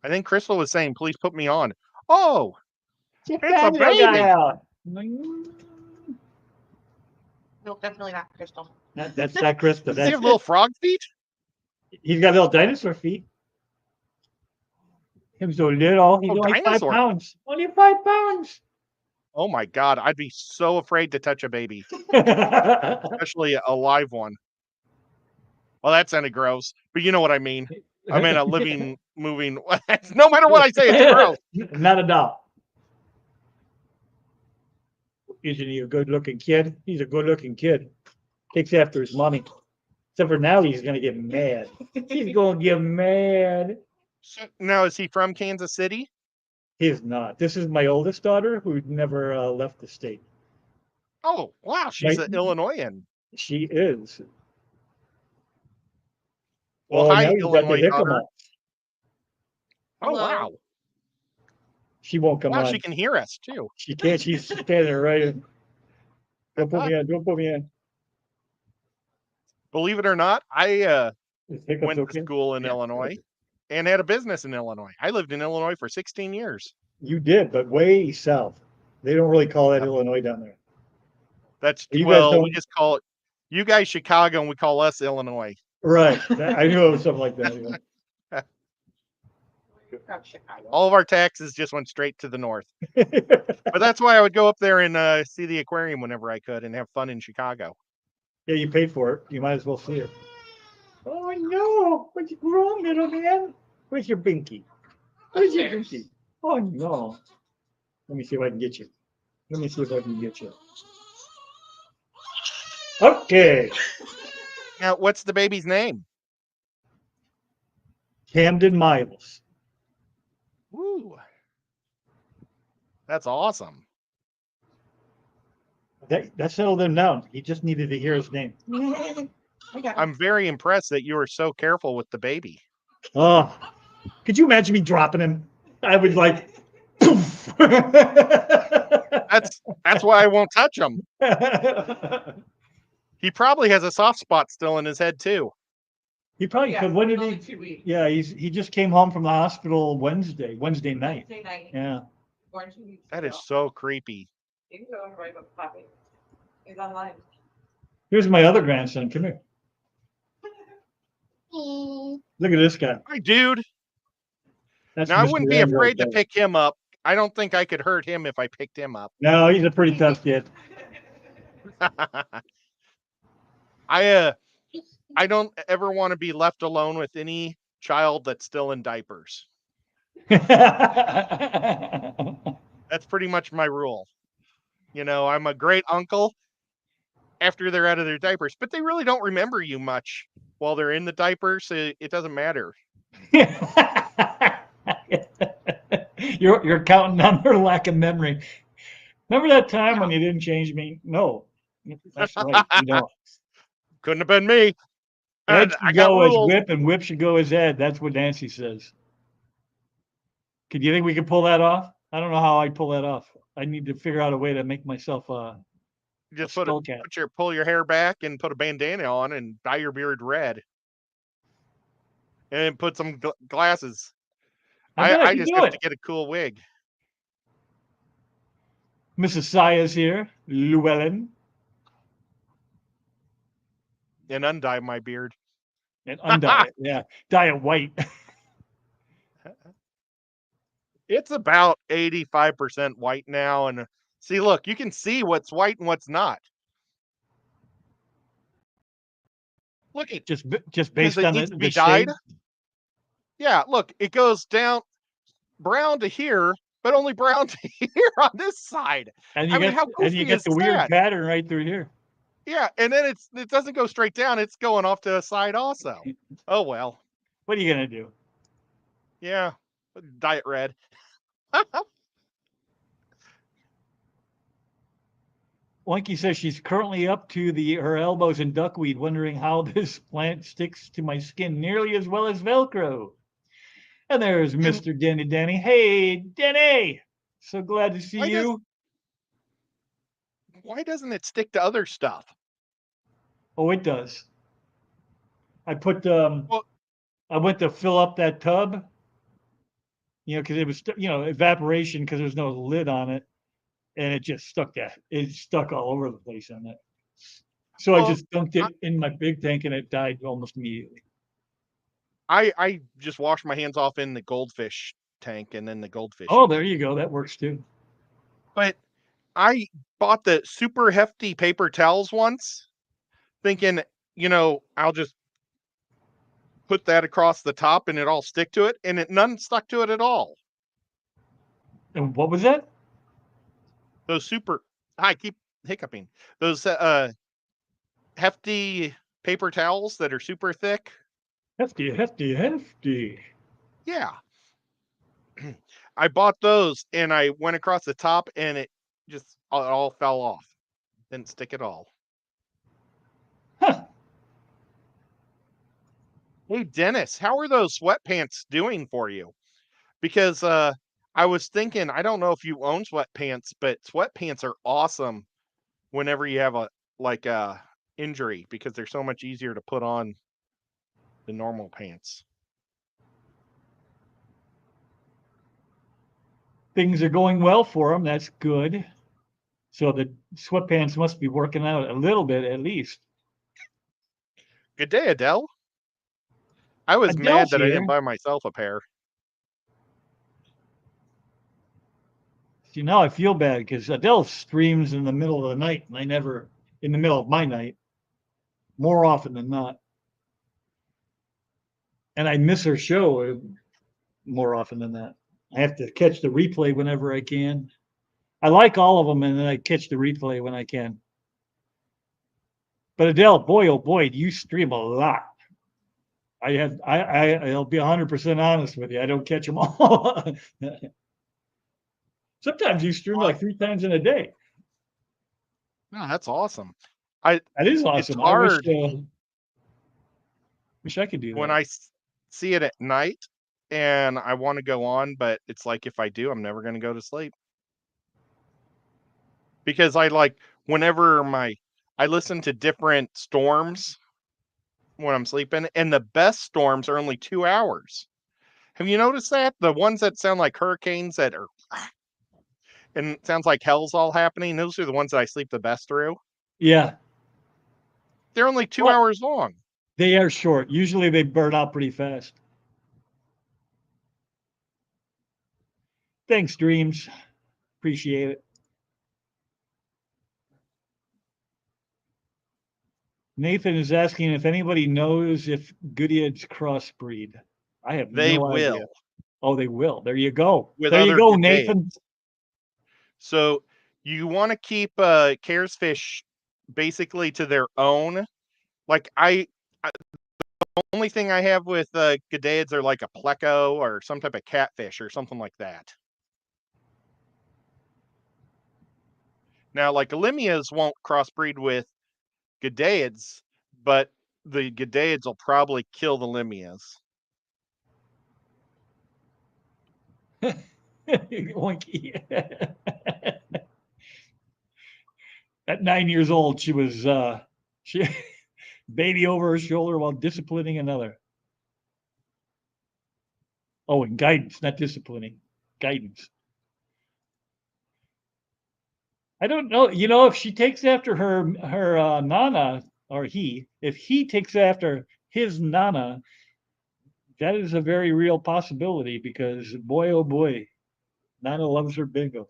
[SPEAKER 2] I think Crystal was saying, "Please put me on." Oh,
[SPEAKER 1] Check
[SPEAKER 2] it's a
[SPEAKER 1] that little guy
[SPEAKER 2] baby.
[SPEAKER 1] out.
[SPEAKER 3] No, definitely not Crystal.
[SPEAKER 1] That's not Krista.
[SPEAKER 2] Does he
[SPEAKER 1] That's
[SPEAKER 2] have little frog feet?
[SPEAKER 1] He's got little dinosaur feet. Him so little. He's
[SPEAKER 2] Oh,
[SPEAKER 1] only
[SPEAKER 2] dinosaur.
[SPEAKER 1] 5 pounds. Only 5 pounds.
[SPEAKER 2] Oh my God, I'd be so afraid to touch a baby, especially a live one. Well, that sounded gross, but you know what I mean. I mean a living, moving. No matter what I say, it's gross.
[SPEAKER 1] Not a doubt. Isn't he a good-looking kid? He's a good-looking kid. Takes after his mommy. Except for now, he's gonna get mad. He's gonna get mad.
[SPEAKER 2] So, now, is he from Kansas City?
[SPEAKER 1] He's not. This is my oldest daughter who never left the state.
[SPEAKER 2] Oh, wow, she's
[SPEAKER 1] Right.
[SPEAKER 2] an Illinoisan.
[SPEAKER 1] She is.
[SPEAKER 2] Well,
[SPEAKER 1] Oh,
[SPEAKER 2] hi,
[SPEAKER 1] now he's got the
[SPEAKER 2] Illinois daughter.
[SPEAKER 1] jicama.
[SPEAKER 2] Oh,
[SPEAKER 3] Hello.
[SPEAKER 2] wow.
[SPEAKER 1] She won't come
[SPEAKER 2] Wow,
[SPEAKER 1] on.
[SPEAKER 2] she can hear us too.
[SPEAKER 1] She can't. She's standing right in. Don't put me on. Don't put me on.
[SPEAKER 2] Believe it or not, I
[SPEAKER 1] Is hiccups
[SPEAKER 2] went to
[SPEAKER 1] okay?
[SPEAKER 2] school in
[SPEAKER 1] Yeah.
[SPEAKER 2] Illinois and had a business in Illinois. I lived in Illinois for 16 years.
[SPEAKER 1] You did, but way south. They don't really call that
[SPEAKER 2] Yep.
[SPEAKER 1] Illinois down there.
[SPEAKER 2] That's
[SPEAKER 1] You guys
[SPEAKER 2] well, we
[SPEAKER 1] don't-
[SPEAKER 2] just call it. You guys Chicago, and we call us Illinois.
[SPEAKER 1] Right. I knew it was something like that. Yeah.
[SPEAKER 3] From Chicago.
[SPEAKER 2] All of our taxes just went straight to the north. But that's why I would go up there and see the aquarium whenever I could and have fun in Chicago.
[SPEAKER 1] Yeah, you paid for it. You might as well see it. Oh no! What's wrong, little man? Where's your binky? Where's your binky? Oh no! Let me see if I can get you. Let me see if I can get you. Okay,
[SPEAKER 2] Now, what's the baby's name?
[SPEAKER 1] Camden Miles.
[SPEAKER 2] Woo. That's awesome.
[SPEAKER 1] That settled him down. He just needed to hear his name.
[SPEAKER 3] I got it.
[SPEAKER 2] I'm very impressed that you were so careful with the baby.
[SPEAKER 1] Oh, could you imagine me dropping him? I would like. Poof.
[SPEAKER 2] That's why I won't touch him. He probably has a soft spot still in his head too.
[SPEAKER 1] He probably
[SPEAKER 3] Yeah,
[SPEAKER 1] could. When did
[SPEAKER 3] only
[SPEAKER 1] he?
[SPEAKER 3] 2 weeks.
[SPEAKER 1] Yeah, he just came home from the hospital Wednesday night.
[SPEAKER 3] Wednesday night.
[SPEAKER 1] Yeah.
[SPEAKER 3] Born 2 weeks
[SPEAKER 2] That
[SPEAKER 3] ago.
[SPEAKER 2] is so creepy.
[SPEAKER 3] You can go and write about the puppy. He's online.
[SPEAKER 1] Here's my other grandson. Come here. Look at this guy.
[SPEAKER 2] Hi, dude.
[SPEAKER 1] That's
[SPEAKER 2] Now, I
[SPEAKER 1] Mr.
[SPEAKER 2] wouldn't be
[SPEAKER 1] Android
[SPEAKER 2] afraid to
[SPEAKER 1] guy.
[SPEAKER 2] pick him up. I don't think I could hurt him if I picked him up.
[SPEAKER 1] No, he's a pretty tough kid.
[SPEAKER 2] I don't ever want to be left alone with any child that's still in diapers. That's pretty much my rule. You know, I'm a great uncle after they're out of their diapers, but they really don't remember you much while they're in the diaper, so it doesn't matter.
[SPEAKER 1] You're counting on their lack of memory. Remember that time when you didn't change me? No, that's right. You know,
[SPEAKER 2] Couldn't have been me.
[SPEAKER 1] Ed
[SPEAKER 2] I
[SPEAKER 1] should
[SPEAKER 2] got
[SPEAKER 1] go as
[SPEAKER 2] rules.
[SPEAKER 1] Whip, and Whip should go as Ed. That's what Nancy says. Could you think we could pull that off? I don't know how I'd pull that off. I need to figure out a way to make myself
[SPEAKER 2] Just
[SPEAKER 1] skull cap.
[SPEAKER 2] pull your hair back and put a bandana on and dye your beard red, and put some glasses.
[SPEAKER 1] I bet I
[SPEAKER 2] I
[SPEAKER 1] could
[SPEAKER 2] just
[SPEAKER 1] do
[SPEAKER 2] have
[SPEAKER 1] it.
[SPEAKER 2] to get a cool wig.
[SPEAKER 1] Mrs. Saya's here. Llewellyn.
[SPEAKER 2] And undye my beard.
[SPEAKER 1] And undye it. Yeah. Dye it white.
[SPEAKER 2] It's about 85% white now. And see, look, you can see what's white and what's not. Look at
[SPEAKER 1] just
[SPEAKER 2] because
[SPEAKER 1] based
[SPEAKER 2] it
[SPEAKER 1] on
[SPEAKER 2] needs to
[SPEAKER 1] the
[SPEAKER 2] be dyed.
[SPEAKER 1] shade.
[SPEAKER 2] Yeah, look, it goes down brown to here, but only brown to here on this side.
[SPEAKER 1] And
[SPEAKER 2] I
[SPEAKER 1] you
[SPEAKER 2] mean,
[SPEAKER 1] get
[SPEAKER 2] how
[SPEAKER 1] and you
[SPEAKER 2] goofy
[SPEAKER 1] get
[SPEAKER 2] is
[SPEAKER 1] the weird
[SPEAKER 2] that?
[SPEAKER 1] pattern right through here.
[SPEAKER 2] Yeah, and then it doesn't go straight down; it's going off to the side also. Oh well.
[SPEAKER 1] What are you gonna do?
[SPEAKER 2] Yeah, dye it red.
[SPEAKER 1] Oinky says she's currently up to her elbows in duckweed, wondering how this plant sticks to my skin nearly as well as Velcro. And there's Mr. Danny. Hey, Denny! So glad to see you.
[SPEAKER 2] Why doesn't it stick to other stuff?
[SPEAKER 1] Oh, it does. I put
[SPEAKER 2] Well,
[SPEAKER 1] I went to fill up that tub, because it was evaporation because there's no lid on it, and it just stuck that. It stuck all over the place on that. So I just dunked it in my big tank, and it died almost immediately.
[SPEAKER 2] I just washed my hands off in the goldfish tank and then the goldfish.
[SPEAKER 1] Oh, there you go. That works too.
[SPEAKER 2] But I bought the super hefty paper towels once, thinking, I'll just put that across the top and it all stick to it, and none stuck to it at all.
[SPEAKER 1] And what was that?
[SPEAKER 2] Those I keep hiccuping. Those hefty paper towels that are super thick.
[SPEAKER 1] Hefty.
[SPEAKER 2] Yeah. I bought those and I went across the top and it all fell off. Didn't stick at all.
[SPEAKER 1] Huh.
[SPEAKER 2] Hey, Dennis, how are those sweatpants doing for you? Because I was thinking, I don't know if you own sweatpants, but sweatpants are awesome whenever you have a injury, because they're so much easier to put on than normal pants.
[SPEAKER 1] Things are going well for them. That's good. So the sweatpants must be working out a little bit at least.
[SPEAKER 2] Good day, Adele. I was
[SPEAKER 1] Adele's
[SPEAKER 2] mad that I
[SPEAKER 1] here.
[SPEAKER 2] didn't buy myself a pair.
[SPEAKER 1] See, now I feel bad because Adele streams in the middle of the night, and I never in the middle of my night, more often than not. And I miss her show more often than that. I have to catch the replay whenever I can. I like all of them, and then I catch the replay when I can. But Adele, boy, oh boy, do you stream a lot. I'll be 100% honest with you. I don't catch them all. Sometimes you stream like 3 times in a day.
[SPEAKER 2] No, that's awesome.
[SPEAKER 1] That is awesome.
[SPEAKER 2] It's hard.
[SPEAKER 1] I wish I could do that.
[SPEAKER 2] When I see it at night and I want to go on, but it's like if I do, I'm never going to go to sleep. Because whenever I listen to different storms when I'm sleeping, and the best storms are only 2 hours. Have you noticed that? The ones that sound like hurricanes and it sounds like hell's all happening, those are the ones that I sleep the best through.
[SPEAKER 1] Yeah.
[SPEAKER 2] They're only 2 hours long.
[SPEAKER 1] They are short. Usually they burn out pretty fast. Thanks, Dreams. Appreciate it. Nathan is asking if anybody knows if Goodyear's crossbreed. I have
[SPEAKER 2] They
[SPEAKER 1] no
[SPEAKER 2] will.
[SPEAKER 1] idea. Oh, they will. There you go.
[SPEAKER 2] With
[SPEAKER 1] There you
[SPEAKER 2] other
[SPEAKER 1] go,
[SPEAKER 2] G'daids.
[SPEAKER 1] Nathan.
[SPEAKER 2] So you want to keep Cares fish basically to their own. Like the only thing I have with G'daids are like a pleco or some type of catfish or something like that. Now, like Limias won't crossbreed with G'daids, but the G'daids will probably kill the Limias.
[SPEAKER 1] Oinky. At 9 years old, she was she baby over her shoulder while disciplining another. Oh, and guidance, not disciplining. Guidance. I don't know. You know, if she takes after her nana, or if he takes after his nana, that is a very real possibility because boy, oh boy, Nana loves her bingo.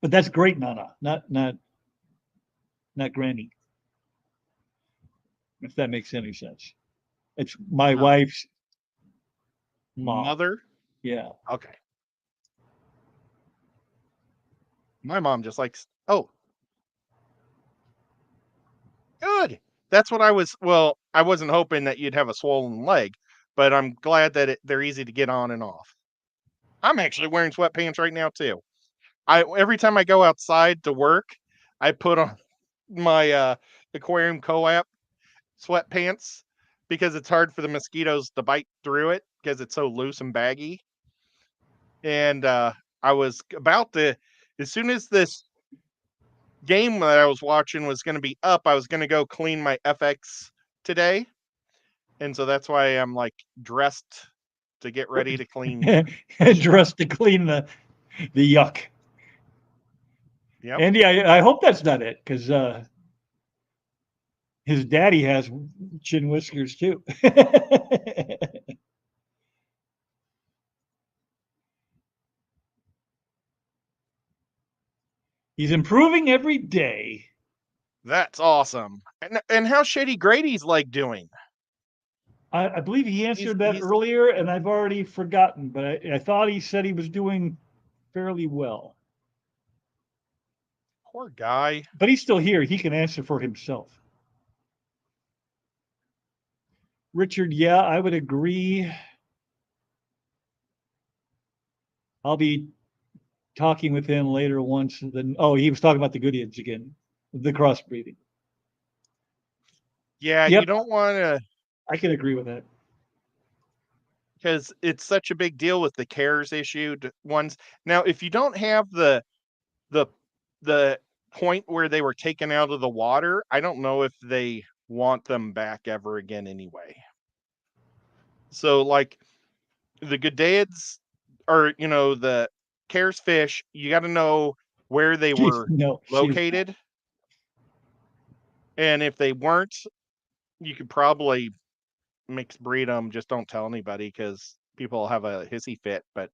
[SPEAKER 1] But that's great Nana, not Granny. If that makes any sense. It's my wife's mom.
[SPEAKER 2] Mother?
[SPEAKER 1] Yeah.
[SPEAKER 2] Okay. My mom just likes, oh, good. That's what I wasn't hoping that you'd have a swollen leg, but I'm glad that they're easy to get on and off. I'm actually wearing sweatpants right now too. Every time I go outside to work, I put on my aquarium co-op sweatpants because it's hard for the mosquitoes to bite through it because it's so loose and baggy. And I was about to, as soon as this game that I was watching was going to be up, I was going to go clean my FX today. And so that's why I'm like dressed to get ready to clean.
[SPEAKER 1] Dressed to clean the yuck.
[SPEAKER 2] Yep.
[SPEAKER 1] Andy, I hope that's not it, because his daddy has chin whiskers too. He's improving every day.
[SPEAKER 2] That's awesome. And how's Shady Grady's leg doing?
[SPEAKER 1] I believe he answered that earlier, and I've already forgotten, but I thought he said he was doing fairly well.
[SPEAKER 2] Poor guy.
[SPEAKER 1] But he's still here. He can answer for himself. Richard, yeah, I would agree. I'll be talking with him later once. Then, oh, he was talking about the Goodyears again, the crossbreeding.
[SPEAKER 2] Yeah,
[SPEAKER 1] Yep.
[SPEAKER 2] you don't want to.
[SPEAKER 1] I can agree with that.
[SPEAKER 2] Because it's such a big deal with the CARES issued ones. Now, if you don't have the point where they were taken out of the water, I don't know if they want them back ever again anyway. So, like the G'daids or the CARES fish, you got to know where they were located, and if they weren't, you could probably mixed breed them. Just don't tell anybody because people have a hissy fit. But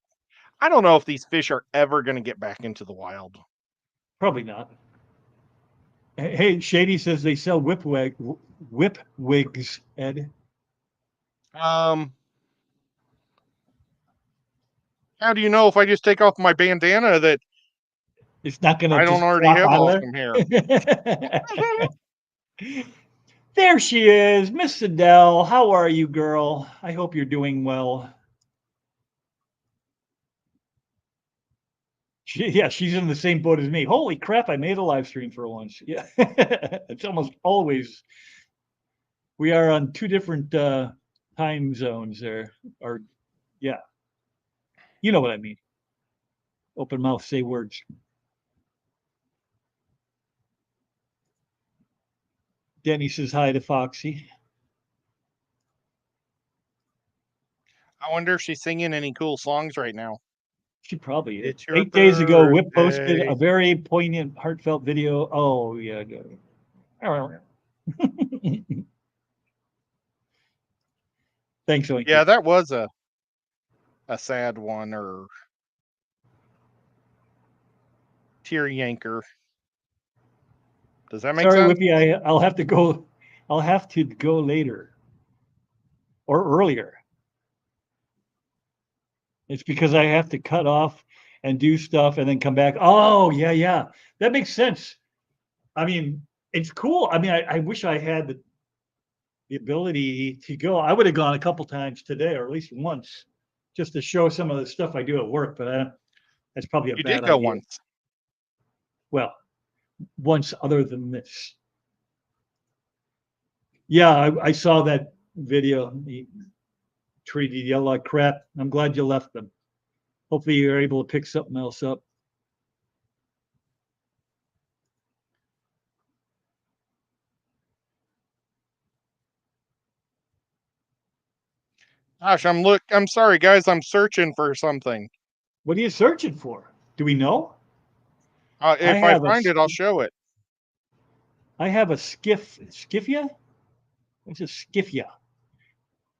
[SPEAKER 2] I don't know if these fish are ever going to get back into the wild.
[SPEAKER 1] Probably not. Hey, Shady says they sell whip wigs, Ed.
[SPEAKER 2] How do you know if I just take off my bandana that
[SPEAKER 1] it's not going to?
[SPEAKER 2] I don't already have awesome hair.
[SPEAKER 1] There she is, Miss Adele. How are you, girl? I hope you're doing well. She's in the same boat as me. Holy crap, I made a live stream for once. Yeah, it's almost always. We are on two different time zones there. Or, yeah. You know what I mean. Open mouth, say words. Denny says hi to Foxy.
[SPEAKER 2] I wonder if she's singing any cool songs right now.
[SPEAKER 1] She probably is.
[SPEAKER 2] It's your
[SPEAKER 1] 8 days ago, Whip posted
[SPEAKER 2] birthday.
[SPEAKER 1] a very poignant, heartfelt video. Oh, yeah. Thanks, Oinky.
[SPEAKER 2] Yeah, that was a sad one, or tear yanker. Does that make
[SPEAKER 1] Sorry,
[SPEAKER 2] sense?
[SPEAKER 1] Whippy, I'll have to go. I'll have to go later or earlier. It's because I have to cut off and do stuff and then come back. Oh, yeah, yeah. That makes sense. I mean, it's cool. I mean, I wish I had the ability to go. I would have gone a couple times today, or at least once, just to show some of the stuff I do at work. But that's probably a
[SPEAKER 2] You
[SPEAKER 1] bad
[SPEAKER 2] did go
[SPEAKER 1] idea.
[SPEAKER 2] once.
[SPEAKER 1] Well, once other than this. Yeah, I saw that video. He treated you like crap. I'm glad you left them. Hopefully, you're able to pick something else up.
[SPEAKER 2] Gosh, I'm sorry, guys. I'm searching for something.
[SPEAKER 1] What are you searching for? Do we know?
[SPEAKER 2] If I find it, I'll show it.
[SPEAKER 1] I have a skiffia? What's a skiffia?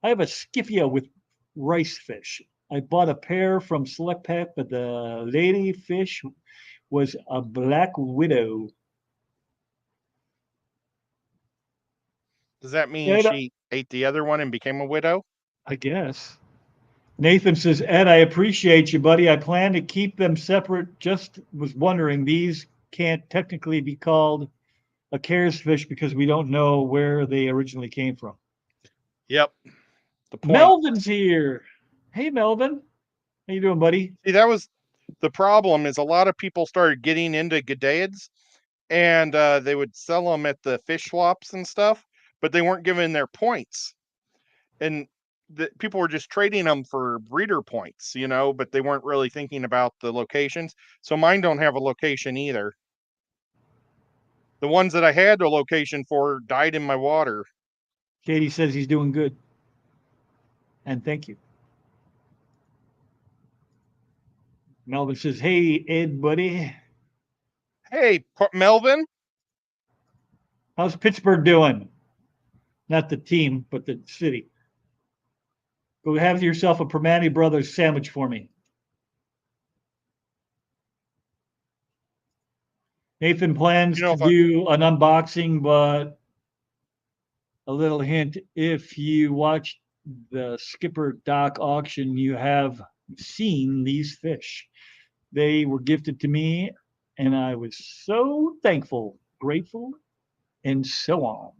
[SPEAKER 1] I have a skiffia with rice fish. I bought a pair from Select Pack, but the lady fish was a black widow.
[SPEAKER 2] Does that mean
[SPEAKER 1] Ed,
[SPEAKER 2] she ate the other one and became a widow?
[SPEAKER 1] I guess. Nathan says, Ed, I appreciate you, buddy. I plan to keep them separate. Just was wondering, these can't technically be called a cares fish because we don't know where they originally came from.
[SPEAKER 2] Yep. The point.
[SPEAKER 1] Melvin's here. Hey, Melvin. How you doing, buddy?
[SPEAKER 2] See, that was the problem. Is a lot of people started getting into G'daids, and they would sell them at the fish swaps and stuff, but they weren't giving their points, and people were just trading them for breeder points, but they weren't really thinking about the locations. So mine don't have a location either. The ones that I had a location for died in my water.
[SPEAKER 1] Katie says he's doing good. And thank you. Melvin says, hey, Ed, buddy.
[SPEAKER 2] Hey, Melvin.
[SPEAKER 1] How's Pittsburgh doing? Not the team, but the city. Go have yourself a Permane Brothers sandwich for me. Nathan plans to do an unboxing, but a little hint, if you watch the Skipper Dock auction, you have seen these fish. They were gifted to me, and I was so thankful, grateful, and so on.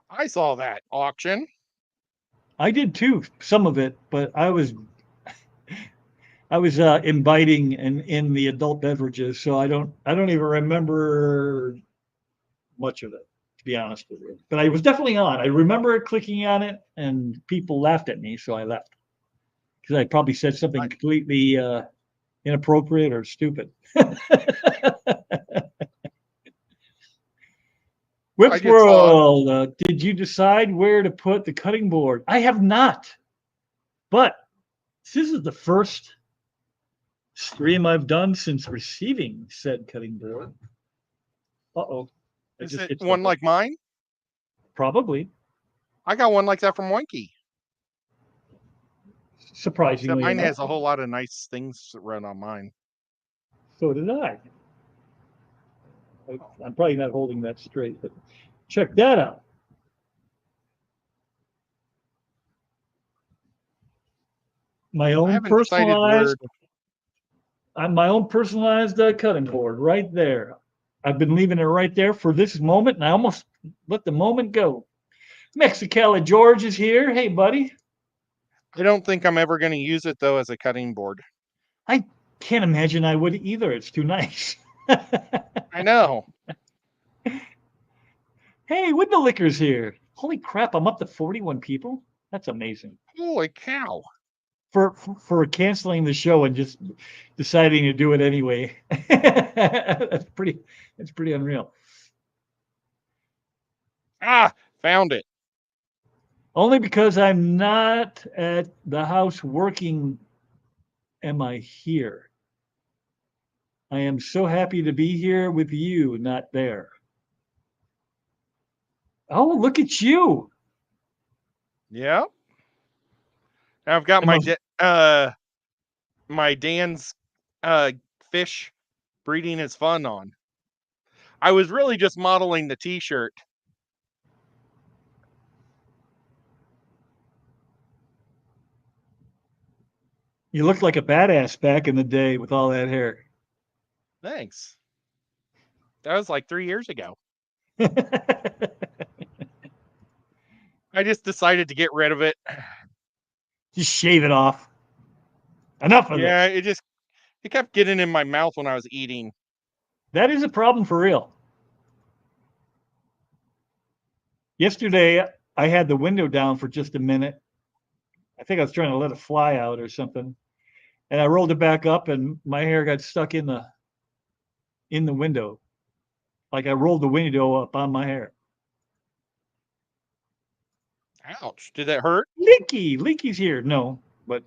[SPEAKER 2] I saw that auction.
[SPEAKER 1] I did too, some of it, but I was imbibing in the adult beverages, so I don't even remember much of it, to be honest with you. But I was definitely on. I remember clicking on it, and people laughed at me, so I left because I probably said something completely inappropriate or stupid. Whips World, did you decide where to put the cutting board? I have not, but this is the first stream I've done since receiving said cutting board. Uh-oh.
[SPEAKER 2] Is it one like mine?
[SPEAKER 1] Probably.
[SPEAKER 2] I got one like that from Winky.
[SPEAKER 1] Surprisingly,
[SPEAKER 2] mine has a whole lot of nice things that run on mine.
[SPEAKER 1] So did I. I'm probably not holding that straight, but check that out. My own personalized cutting board right there. I've been leaving it right there for this moment, and I almost let the moment go. Mexicali George is here. Hey, buddy.
[SPEAKER 2] I don't think I'm ever going to use it, though, as a cutting board.
[SPEAKER 1] I can't imagine I would either. It's too nice.
[SPEAKER 2] I know.
[SPEAKER 1] Hey, Window Licker's here. Holy crap, I'm up to 41 people. That's amazing.
[SPEAKER 2] Holy cow.
[SPEAKER 1] For canceling the show and just deciding to do it anyway. That's pretty unreal.
[SPEAKER 2] Found it.
[SPEAKER 1] Only because I'm not at the house working am I here. I am so happy to be here with you, not there. Oh, look at you.
[SPEAKER 2] Yeah. I've got my Dan's fish breeding is fun on. I was really just modeling the t-shirt.
[SPEAKER 1] You looked like a badass back in the day with all that hair.
[SPEAKER 2] Thanks. That was like 3 years ago. I just decided to get rid of it.
[SPEAKER 1] Just shave it off. Enough of
[SPEAKER 2] Yeah,
[SPEAKER 1] this.
[SPEAKER 2] it kept getting in my mouth when I was eating.
[SPEAKER 1] That is a problem for real. Yesterday, I had the window down for just a minute. I think I was trying to let a fly out or something. And I rolled it back up and my hair got stuck in the window. Like I rolled the window up on my hair.
[SPEAKER 2] Ouch. Did that hurt?
[SPEAKER 1] Leaky's here. No, but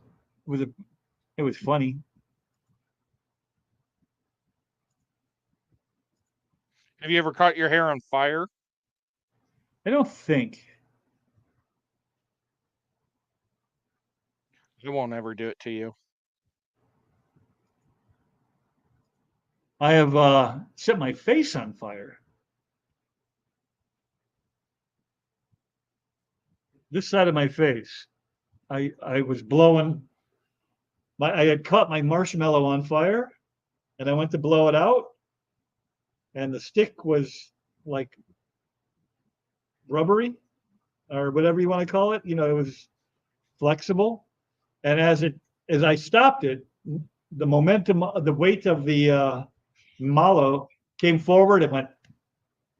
[SPEAKER 1] it was funny.
[SPEAKER 2] Have you ever caught your hair on fire?
[SPEAKER 1] I don't think.
[SPEAKER 2] I won't ever do it to you.
[SPEAKER 1] I have set my face on fire. This side of my face. I was blowing I had caught my marshmallow on fire and I went to blow it out and the stick was like rubbery or whatever you want to call it. You know, it was flexible. And as I stopped it, the momentum, the weight of the mallow came forward and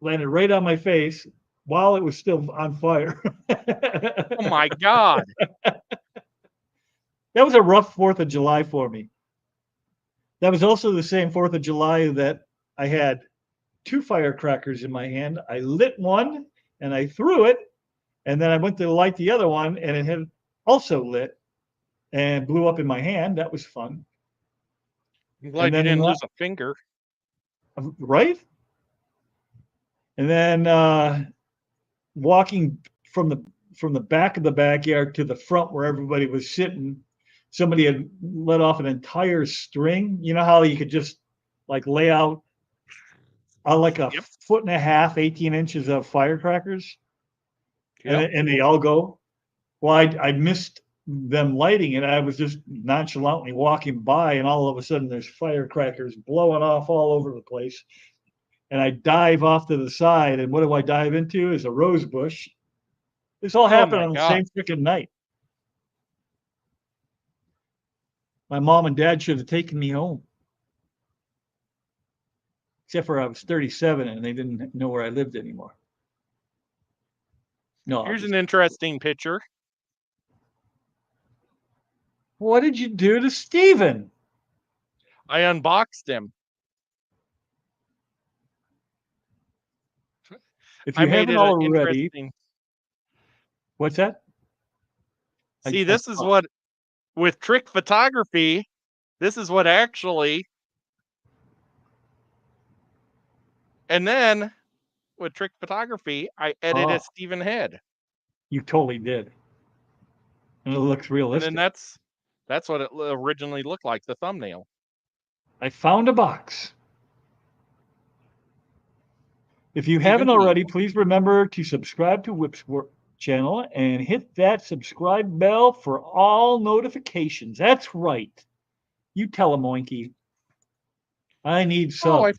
[SPEAKER 1] landed right on my face while it was still on fire.
[SPEAKER 2] Oh my God.
[SPEAKER 1] That was a rough 4th of July for me. That was also the same 4th of July that I had 2 firecrackers in my hand. I lit one and I threw it, and then I went to light the other one, and it had also lit and blew up in my hand. That was fun.
[SPEAKER 2] I'm glad you didn't lose a finger.
[SPEAKER 1] Right? And then walking from the back of the backyard to the front where everybody was sitting, somebody had let off an entire string. You know how you could just like lay out like a foot and a half, 18 inches of firecrackers, and they all go. Well, I missed them lighting it. I was just nonchalantly walking by, and all of a sudden there's firecrackers blowing off all over the place. And I dive off to the side, and what do I dive into? Is a rose bush. This all happened on the same freaking night. My mom and dad should have taken me home. Except for I was 37 and they didn't know where I lived anymore. No.
[SPEAKER 2] Here's an interesting picture.
[SPEAKER 1] What did you do to Steven?
[SPEAKER 2] I unboxed him.
[SPEAKER 1] If you haven't already, what's that?
[SPEAKER 2] See, this is what, with trick photography, this is what actually, and then with trick photography, I edited Steven head.
[SPEAKER 1] You totally did. And it looks realistic.
[SPEAKER 2] And then that's what it originally looked like, the thumbnail.
[SPEAKER 1] I found a box. If you haven't already, please remember to subscribe to Whip's channel and hit that subscribe bell for all notifications. That's right. You tell him, Oinky. I need subs.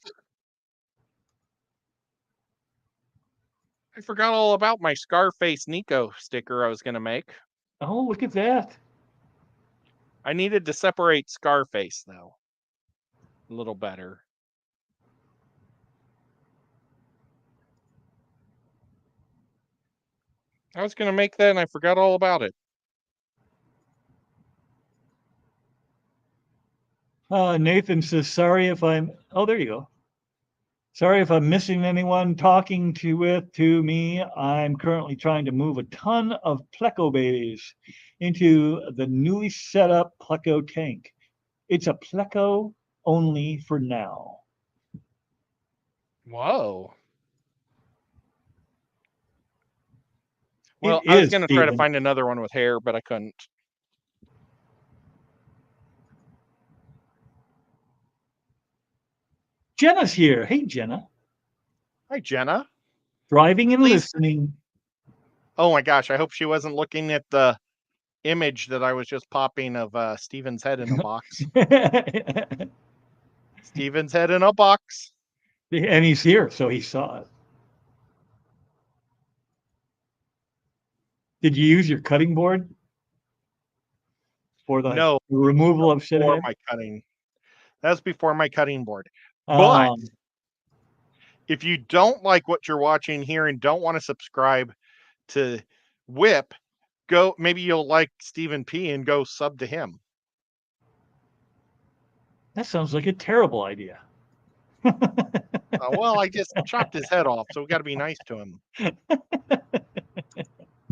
[SPEAKER 2] I forgot all about my Scarface Nico sticker I was going to make.
[SPEAKER 1] Oh, look at that.
[SPEAKER 2] I needed to separate Scarface, though, a little better. I was going to make that, and I forgot all about it.
[SPEAKER 1] Nathan says, sorry if I'm... Oh, there you go. Sorry if I'm missing anyone talking to me. I'm currently trying to move a ton of Pleco babies into the newly set up Pleco tank. It's a Pleco only for now.
[SPEAKER 2] Whoa. Well, I was going to try to find another one with hair, but I couldn't.
[SPEAKER 1] Jenna's here. Hey, Jenna.
[SPEAKER 2] Hi, Jenna.
[SPEAKER 1] Driving and listening.
[SPEAKER 2] Oh my gosh, I hope she wasn't looking at the image that I was just popping of Steven's head in a box. Steven's head in a box.
[SPEAKER 1] And he's here, so he saw it. Did you use your cutting board for the
[SPEAKER 2] No,
[SPEAKER 1] removal of
[SPEAKER 2] before
[SPEAKER 1] shithead?
[SPEAKER 2] my cutting. That's before my cutting board. But
[SPEAKER 1] Um,
[SPEAKER 2] if you don't like what you're watching here and don't want to subscribe to Whip, go. Maybe you'll like Stephen P and go sub to him.
[SPEAKER 1] that sounds like a terrible idea.
[SPEAKER 2] Well, I just chopped his head off, so we got to be nice to him.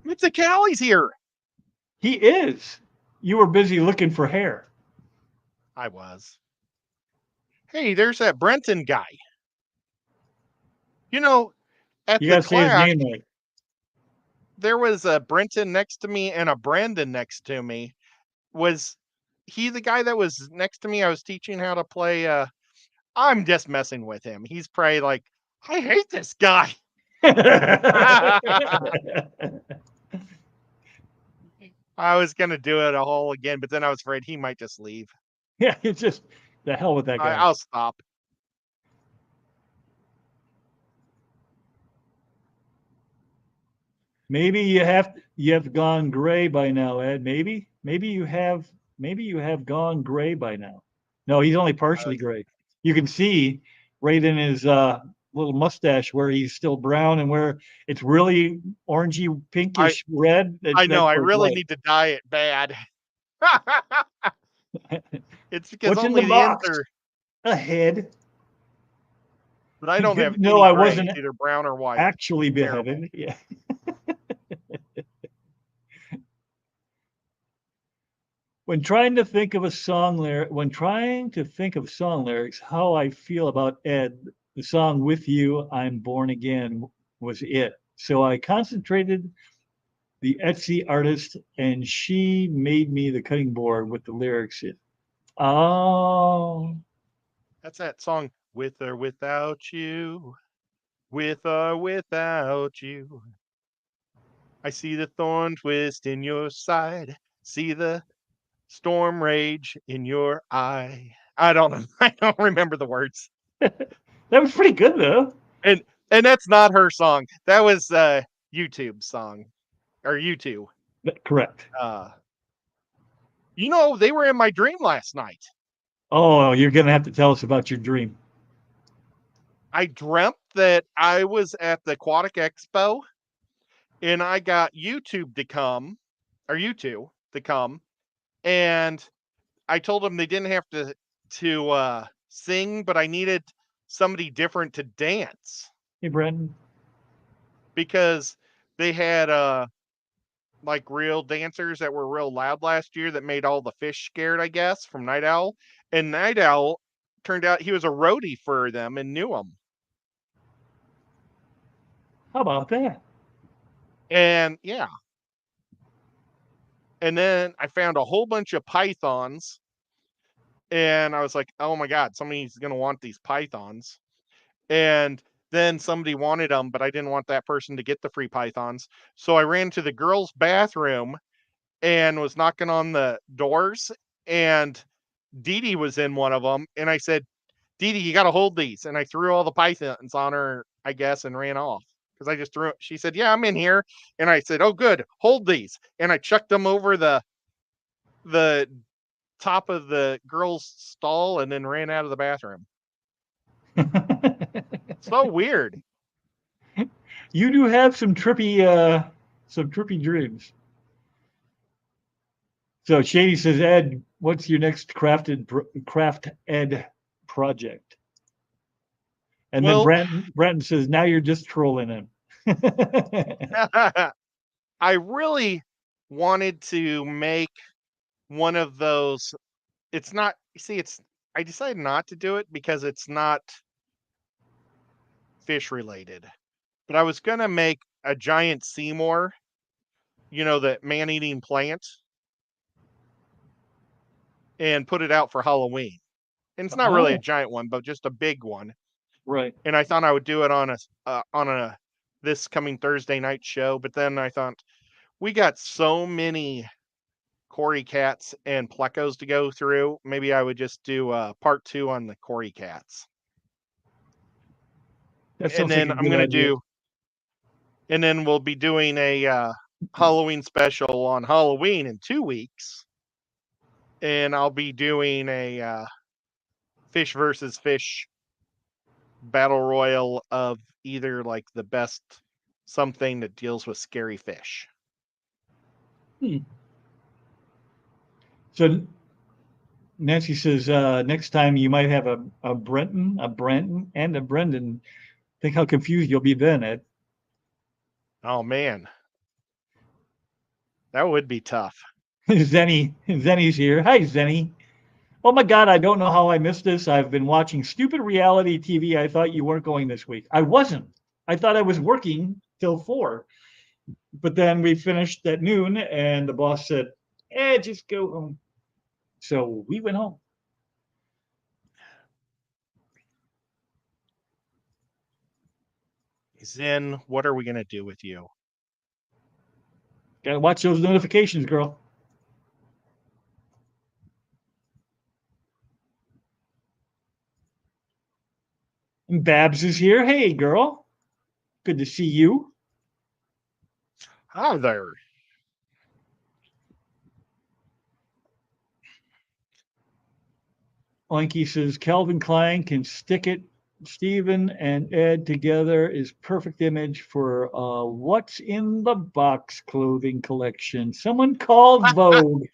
[SPEAKER 2] It's a Callie's here.
[SPEAKER 1] He is. You were busy looking for hair.
[SPEAKER 2] I was. Hey, there's that Brenton guy. You know, at
[SPEAKER 1] You
[SPEAKER 2] the
[SPEAKER 1] got to say his
[SPEAKER 2] class,
[SPEAKER 1] name right.
[SPEAKER 2] there was a Brenton next to me and a Brandon next to me. Was he the guy that was next to me? I was teaching how to play. I'm just messing with him. He's probably like, I hate this guy. I was gonna do it a whole again, but then I was afraid he might just leave.
[SPEAKER 1] Yeah, it's just the hell with that guy.
[SPEAKER 2] I'll stop.
[SPEAKER 1] Maybe you have gone gray by now, Ed. Maybe you have gone gray by now. No, he's only partially gray. You can see right in his little mustache where he's still brown and where it's really orangey pinkish red.
[SPEAKER 2] I know. I
[SPEAKER 1] that's
[SPEAKER 2] really
[SPEAKER 1] white.
[SPEAKER 2] need to dye it bad. It's because
[SPEAKER 1] What's in
[SPEAKER 2] only
[SPEAKER 1] the
[SPEAKER 2] the ends
[SPEAKER 1] box?
[SPEAKER 2] are.
[SPEAKER 1] A head.
[SPEAKER 2] But I
[SPEAKER 1] It's
[SPEAKER 2] don't
[SPEAKER 1] good
[SPEAKER 2] have
[SPEAKER 1] to know
[SPEAKER 2] any
[SPEAKER 1] I
[SPEAKER 2] gray.
[SPEAKER 1] wasn't
[SPEAKER 2] It's either brown or white.
[SPEAKER 1] actually
[SPEAKER 2] Terrible.
[SPEAKER 1] beheaded. Yeah. When trying to think of song lyrics, how I feel about Ed, the song "With You, I'm Born Again" was it. So I concentrated the Etsy artist, and she made me the cutting board with the lyrics in. Oh,
[SPEAKER 2] That's that song. With or without you. With or without you. I see the thorn twist in your side. See the storm rage in your eye. I don't know. I don't remember the words.
[SPEAKER 1] that was pretty good though.
[SPEAKER 2] And that's not her song. That was YouTube's song. Or YouTube.
[SPEAKER 1] Correct.
[SPEAKER 2] They were in my dream last night.
[SPEAKER 1] Oh, you're gonna have to tell us about your dream.
[SPEAKER 2] I dreamt that I was at the Aquatic Expo and I got YouTube to come, and I told them they didn't have to sing, but I needed somebody different to dance
[SPEAKER 1] Hey, Brendan.
[SPEAKER 2] because they had like real dancers that were real loud last year that made all the fish scared, I guess, from Night Owl. And Night Owl turned out he was a roadie for them and knew them.
[SPEAKER 1] How about that?
[SPEAKER 2] And yeah. And then I found a whole bunch of pythons. And I was like, oh my God, somebody's going to want these pythons. And then somebody wanted them, but I didn't want that person to get the free pythons. So I ran to the girls' bathroom and was knocking on the doors. And Dee Dee was in one of them. And I said, Dee Dee, you got to hold these. And I threw all the pythons on her, I guess, and ran off. Because I just threw it. She said, yeah, I'm in here. And I said, oh, good, hold these. And I chucked them over the top of the girl's stall and then ran out of the bathroom. So weird.
[SPEAKER 1] You do have some trippy dreams. So Shady says, Ed, what's your next craft ed project? And
[SPEAKER 2] Well,
[SPEAKER 1] then Brenton says, now you're just trolling him.
[SPEAKER 2] I really wanted to make one of those. It's not, I decided not to do it because it's not fish related. But I was going to make a giant Seymour, the man-eating plant, and put it out for Halloween. And it's not really a giant one, but just a big one.
[SPEAKER 1] Right.
[SPEAKER 2] And I thought I would do it on a this coming Thursday night show, but then I thought we got so many Cory cats and plecos to go through. Maybe I would just do part 2 on the Cory cats.
[SPEAKER 1] That
[SPEAKER 2] And
[SPEAKER 1] sounds
[SPEAKER 2] then
[SPEAKER 1] like a
[SPEAKER 2] I'm
[SPEAKER 1] good
[SPEAKER 2] going to
[SPEAKER 1] idea.
[SPEAKER 2] and then we'll be doing a Halloween special on Halloween in 2 weeks. And I'll be doing a fish versus fish battle royal of either like the best something that deals with scary fish.
[SPEAKER 1] So Nancy says next time you might have a Brenton, and a Brendan. Think how confused you'll be then, Ed.
[SPEAKER 2] Oh man, that would be tough.
[SPEAKER 1] Zenny's here. Hi, Zenny. Oh my God, I don't know how I missed this. I've been watching stupid reality TV. I thought you weren't going this week. I wasn't. I thought I was working till 4. But then we finished at noon and the boss said, just go home. So we went home.
[SPEAKER 2] Zen, what are we going to do with you?
[SPEAKER 1] Gotta watch those notifications, girl. And Babs is here. Hey, girl. Good to see you.
[SPEAKER 2] Hi there.
[SPEAKER 1] Oinky says Calvin Klein can stick it. Stephen and Ed together is perfect image for what's in the box clothing collection. Someone called Vogue.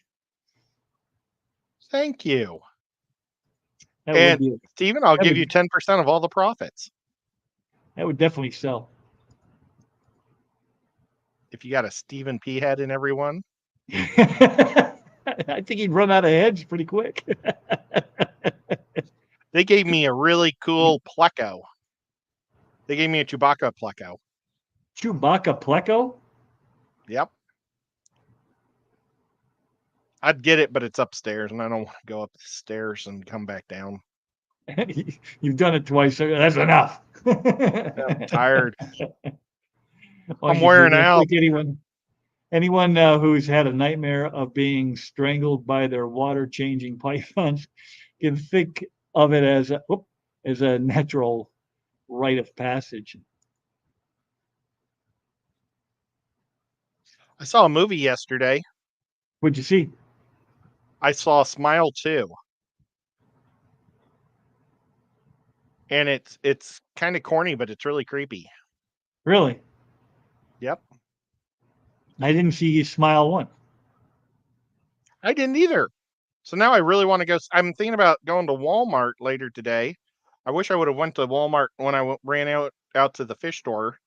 [SPEAKER 2] Thank you.
[SPEAKER 1] That
[SPEAKER 2] And
[SPEAKER 1] would be
[SPEAKER 2] Steven, I'll
[SPEAKER 1] that
[SPEAKER 2] give
[SPEAKER 1] would-
[SPEAKER 2] you 10% of all the profits.
[SPEAKER 1] that would definitely sell.
[SPEAKER 2] If you got a Stephen P head in everyone.
[SPEAKER 1] I think he'd run out of heads pretty quick.
[SPEAKER 2] They gave me a really cool pleco. They gave me a Chewbacca pleco.
[SPEAKER 1] Chewbacca Pleco?
[SPEAKER 2] Yep. I'd get it, but it's upstairs, and I don't want to go up the stairs and come back down.
[SPEAKER 1] You've done it twice. So that's enough.
[SPEAKER 2] I'm tired.
[SPEAKER 1] Well,
[SPEAKER 2] I'm wearing
[SPEAKER 1] I
[SPEAKER 2] out.
[SPEAKER 1] think anyone who's had a nightmare of being strangled by their water changing pythons can think of it as a natural rite of passage.
[SPEAKER 2] I saw a movie yesterday.
[SPEAKER 1] What'd you see?
[SPEAKER 2] I saw Smile 2. And it's kind of corny, but it's really creepy.
[SPEAKER 1] Really?
[SPEAKER 2] Yep.
[SPEAKER 1] I didn't see you Smile 1.
[SPEAKER 2] I didn't either. So now I really want to go. I'm thinking about going to Walmart later today. I wish I would have went to Walmart when I ran out to the fish store,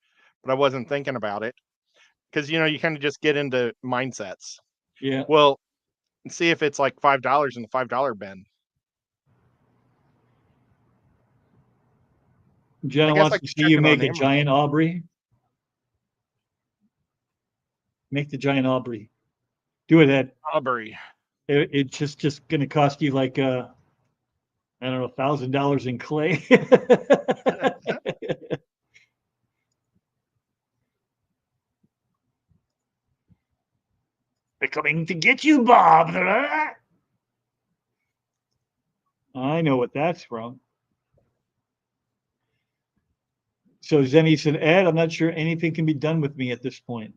[SPEAKER 2] but I wasn't thinking about it because you kind of just get into mindsets.
[SPEAKER 1] Yeah.
[SPEAKER 2] Well, see if it's like $5 in the $5 bin.
[SPEAKER 1] Jenna
[SPEAKER 2] I guess
[SPEAKER 1] wants
[SPEAKER 2] I
[SPEAKER 1] to
[SPEAKER 2] could
[SPEAKER 1] see
[SPEAKER 2] check
[SPEAKER 1] you
[SPEAKER 2] it
[SPEAKER 1] make
[SPEAKER 2] on
[SPEAKER 1] a giant Aubrey. Make the giant Aubrey. Do it, Ed.
[SPEAKER 2] Aubrey.
[SPEAKER 1] It's just going to cost you like I don't know, $1,000 in clay. They're coming to get you, Bob. I know what that's from. So Zenny said, Ed, I'm not sure anything can be done with me at this point.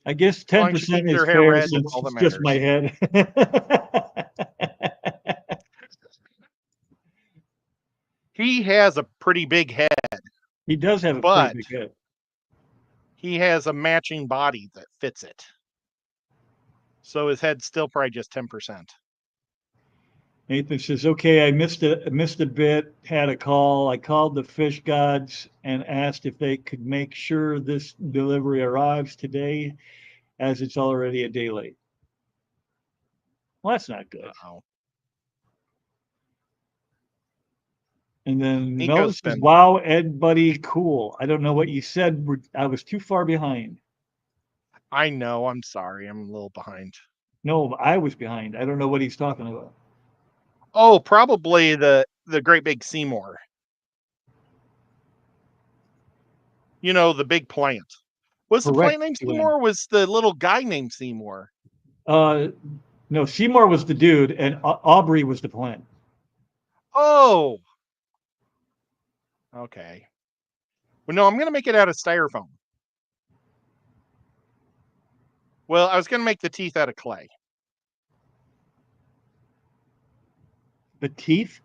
[SPEAKER 1] I guess
[SPEAKER 2] As long as she
[SPEAKER 1] 10%
[SPEAKER 2] keeps
[SPEAKER 1] is
[SPEAKER 2] her hair
[SPEAKER 1] fair
[SPEAKER 2] red, that's
[SPEAKER 1] since
[SPEAKER 2] all that
[SPEAKER 1] it's just my
[SPEAKER 2] matters.
[SPEAKER 1] head.
[SPEAKER 2] He has a pretty big head,
[SPEAKER 1] He does have a
[SPEAKER 2] but
[SPEAKER 1] pretty big head.
[SPEAKER 2] he has a matching body that fits it. So his head's still probably just 10%.
[SPEAKER 1] Nathan says, okay, I missed a bit, had a call. I called the fish gods and asked if they could make sure this delivery arrives today, as it's already a day late. Well, that's not good.
[SPEAKER 2] Uh-oh.
[SPEAKER 1] And then
[SPEAKER 2] Nico's
[SPEAKER 1] Mel says,
[SPEAKER 2] been-
[SPEAKER 1] wow, Ed, buddy, cool. I don't know what you said. I was too far behind.
[SPEAKER 2] I know. I'm sorry. I'm a little behind.
[SPEAKER 1] No, I was behind. I don't know what he's talking about.
[SPEAKER 2] Oh, probably the Great Big Seymour. You know, the big plant. Was the
[SPEAKER 1] Correct,
[SPEAKER 2] plant named
[SPEAKER 1] Glenn.
[SPEAKER 2] Seymour? Or was the little guy named Seymour?
[SPEAKER 1] No, Seymour was the dude, and Aubrey was the plant.
[SPEAKER 2] Oh. Okay. Well, no, I'm going to make it out of styrofoam. Well, I was going to make the teeth out of clay.
[SPEAKER 1] The teeth?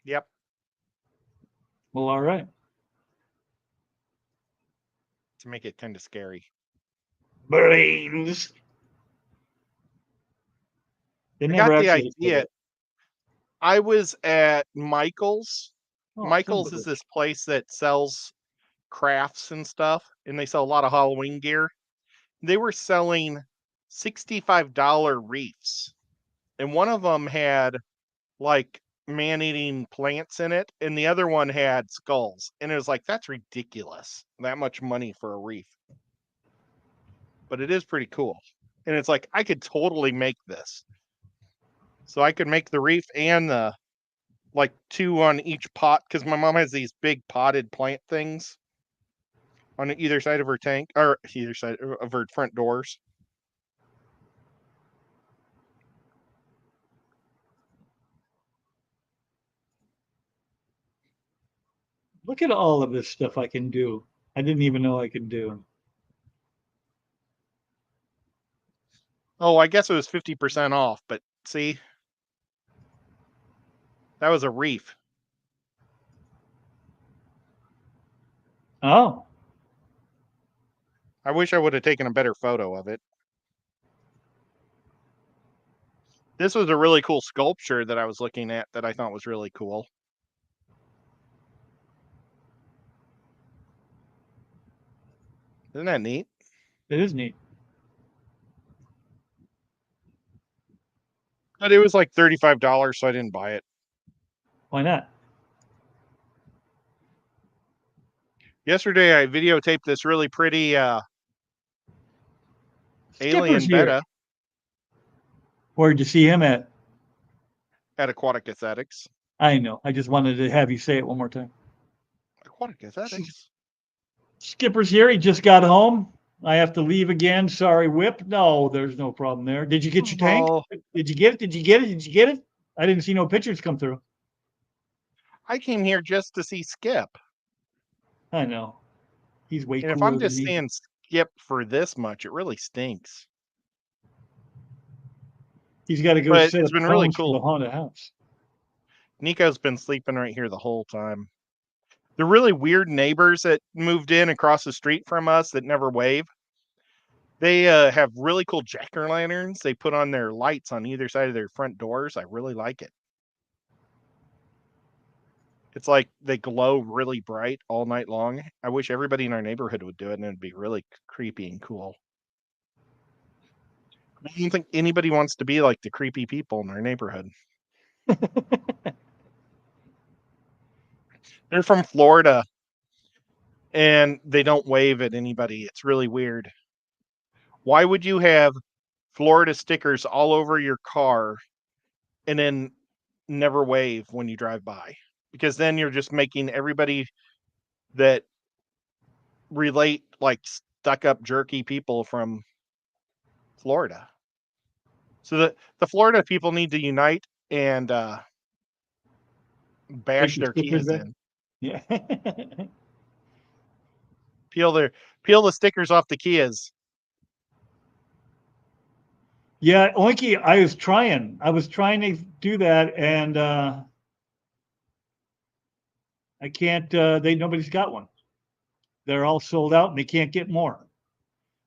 [SPEAKER 2] Yep.
[SPEAKER 1] Well, all right.
[SPEAKER 2] To make it kind of scary.
[SPEAKER 1] Brains. They
[SPEAKER 2] I
[SPEAKER 1] never
[SPEAKER 2] got the
[SPEAKER 1] actually
[SPEAKER 2] idea. I was at Michael's.
[SPEAKER 1] Oh,
[SPEAKER 2] Michael's is this place that sells crafts and stuff, and they sell a lot of Halloween gear. They were selling $65 reefs, and one of them had like man-eating plants in it, and the other one had skulls. And it was like, that's ridiculous. That much money for a reef. But it is pretty cool. And it's like, I could totally make this. So I could make the reef and the like 2 on each pot, because my mom has these big potted plant things on either side of her tank, or either side of her front doors.
[SPEAKER 1] Look at all of this stuff I can do. I didn't even know I could do.
[SPEAKER 2] Oh, I guess it was 50% off, but see, that was a reef.
[SPEAKER 1] Oh,
[SPEAKER 2] I wish I would have taken a better photo of it. This was a really cool sculpture that I was looking at that I thought was really cool. Isn't that neat?
[SPEAKER 1] it is neat.
[SPEAKER 2] But it was like $35, so I didn't buy it.
[SPEAKER 1] Why not?
[SPEAKER 2] Yesterday, I videotaped this really pretty alien
[SPEAKER 1] Skipper's here.
[SPEAKER 2] betta
[SPEAKER 1] Where'd you see him at?
[SPEAKER 2] at Aquatic Aesthetics.
[SPEAKER 1] I know. I just wanted to have you say it one more time.
[SPEAKER 2] Aquatic Aesthetics?
[SPEAKER 1] Skipper's here. He just got home. I have to leave again. Sorry, Whip. No, there's no problem there. Did you get your tank?
[SPEAKER 2] Oh,
[SPEAKER 1] Did you get it? Did you get it? Did you get it? I didn't see no pictures come through.
[SPEAKER 2] I came here just to see Skip.
[SPEAKER 1] I know. He's way
[SPEAKER 2] And if
[SPEAKER 1] cooler
[SPEAKER 2] I'm just
[SPEAKER 1] than me.
[SPEAKER 2] seeing Skip for this much, it really stinks.
[SPEAKER 1] He's got to go
[SPEAKER 2] But
[SPEAKER 1] set
[SPEAKER 2] it's
[SPEAKER 1] up
[SPEAKER 2] been really
[SPEAKER 1] cones for the
[SPEAKER 2] cool.
[SPEAKER 1] haunted house.
[SPEAKER 2] Nico's been sleeping right here the whole time. The really weird neighbors that moved in across the street from us that never wave. They have really cool jack-o'-lanterns they put on their lights on either side of their front doors. I really like it. It's like they glow really bright all night long. I wish everybody in our neighborhood would do it, and it'd be really creepy and cool. I don't think anybody wants to be like the creepy people in our neighborhood. They're from Florida, and they don't wave at anybody. It's really weird. Why would you have Florida stickers all over your car and then never wave when you drive by? Because then you're just making everybody that relate like stuck-up jerky people from Florida. So the Florida people need to unite and bash
[SPEAKER 1] Take the
[SPEAKER 2] their
[SPEAKER 1] stickers
[SPEAKER 2] Kias
[SPEAKER 1] back?
[SPEAKER 2] in.
[SPEAKER 1] Yeah.
[SPEAKER 2] Peel the stickers off the Kias.
[SPEAKER 1] Yeah, Oinky, I was trying to do that, and I can't. Nobody's got one. They're all sold out, and they can't get more.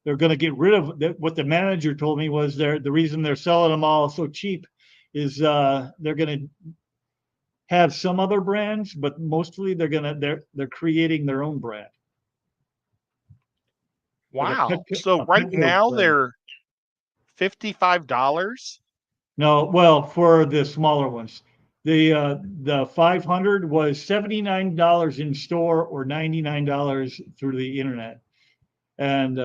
[SPEAKER 1] They're going to get rid of what the manager told me was the reason they're selling them all so cheap is they're going to have some other brands, but mostly they're creating their own brand. Like
[SPEAKER 2] Wow.
[SPEAKER 1] a
[SPEAKER 2] So right
[SPEAKER 1] Petco
[SPEAKER 2] now
[SPEAKER 1] brand.
[SPEAKER 2] they're $55.
[SPEAKER 1] No, well, for the smaller ones, the 500 was $79 in store or $99 through the internet, and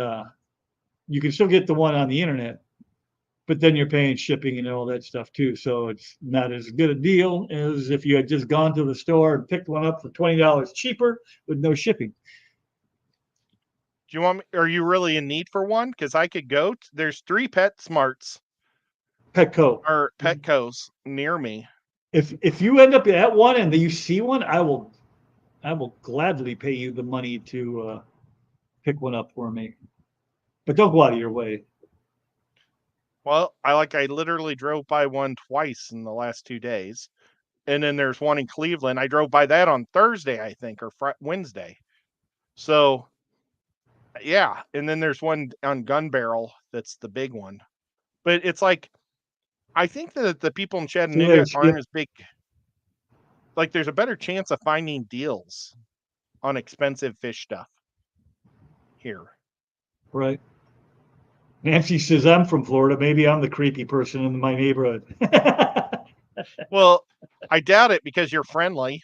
[SPEAKER 1] you can still get the one on the internet, but then you're paying shipping and all that stuff too. So it's not as good a deal as if you had just gone to the store and picked one up for $20 cheaper with no shipping.
[SPEAKER 2] Do you want me? Are you really in need for one? Because I could go. There's 3 PetSmarts
[SPEAKER 1] Petco.
[SPEAKER 2] or Petcos near me.
[SPEAKER 1] If you end up at one and you see one, I will gladly pay you the money to pick one up for me. But don't go out of your way.
[SPEAKER 2] Well, I literally drove by one twice in the last 2 days, and then there's one in Cleveland. I drove by that on Thursday, I think, or Wednesday. So yeah, and then there's one on Gun Barrel that's the big one. But it's like I think that the people in Chattanooga aren't as big. Like there's a better chance of finding deals on expensive fish stuff here.
[SPEAKER 1] Right. Nancy says I'm from Florida. Maybe I'm the creepy person in my neighborhood.
[SPEAKER 2] Well, I doubt it because you're friendly.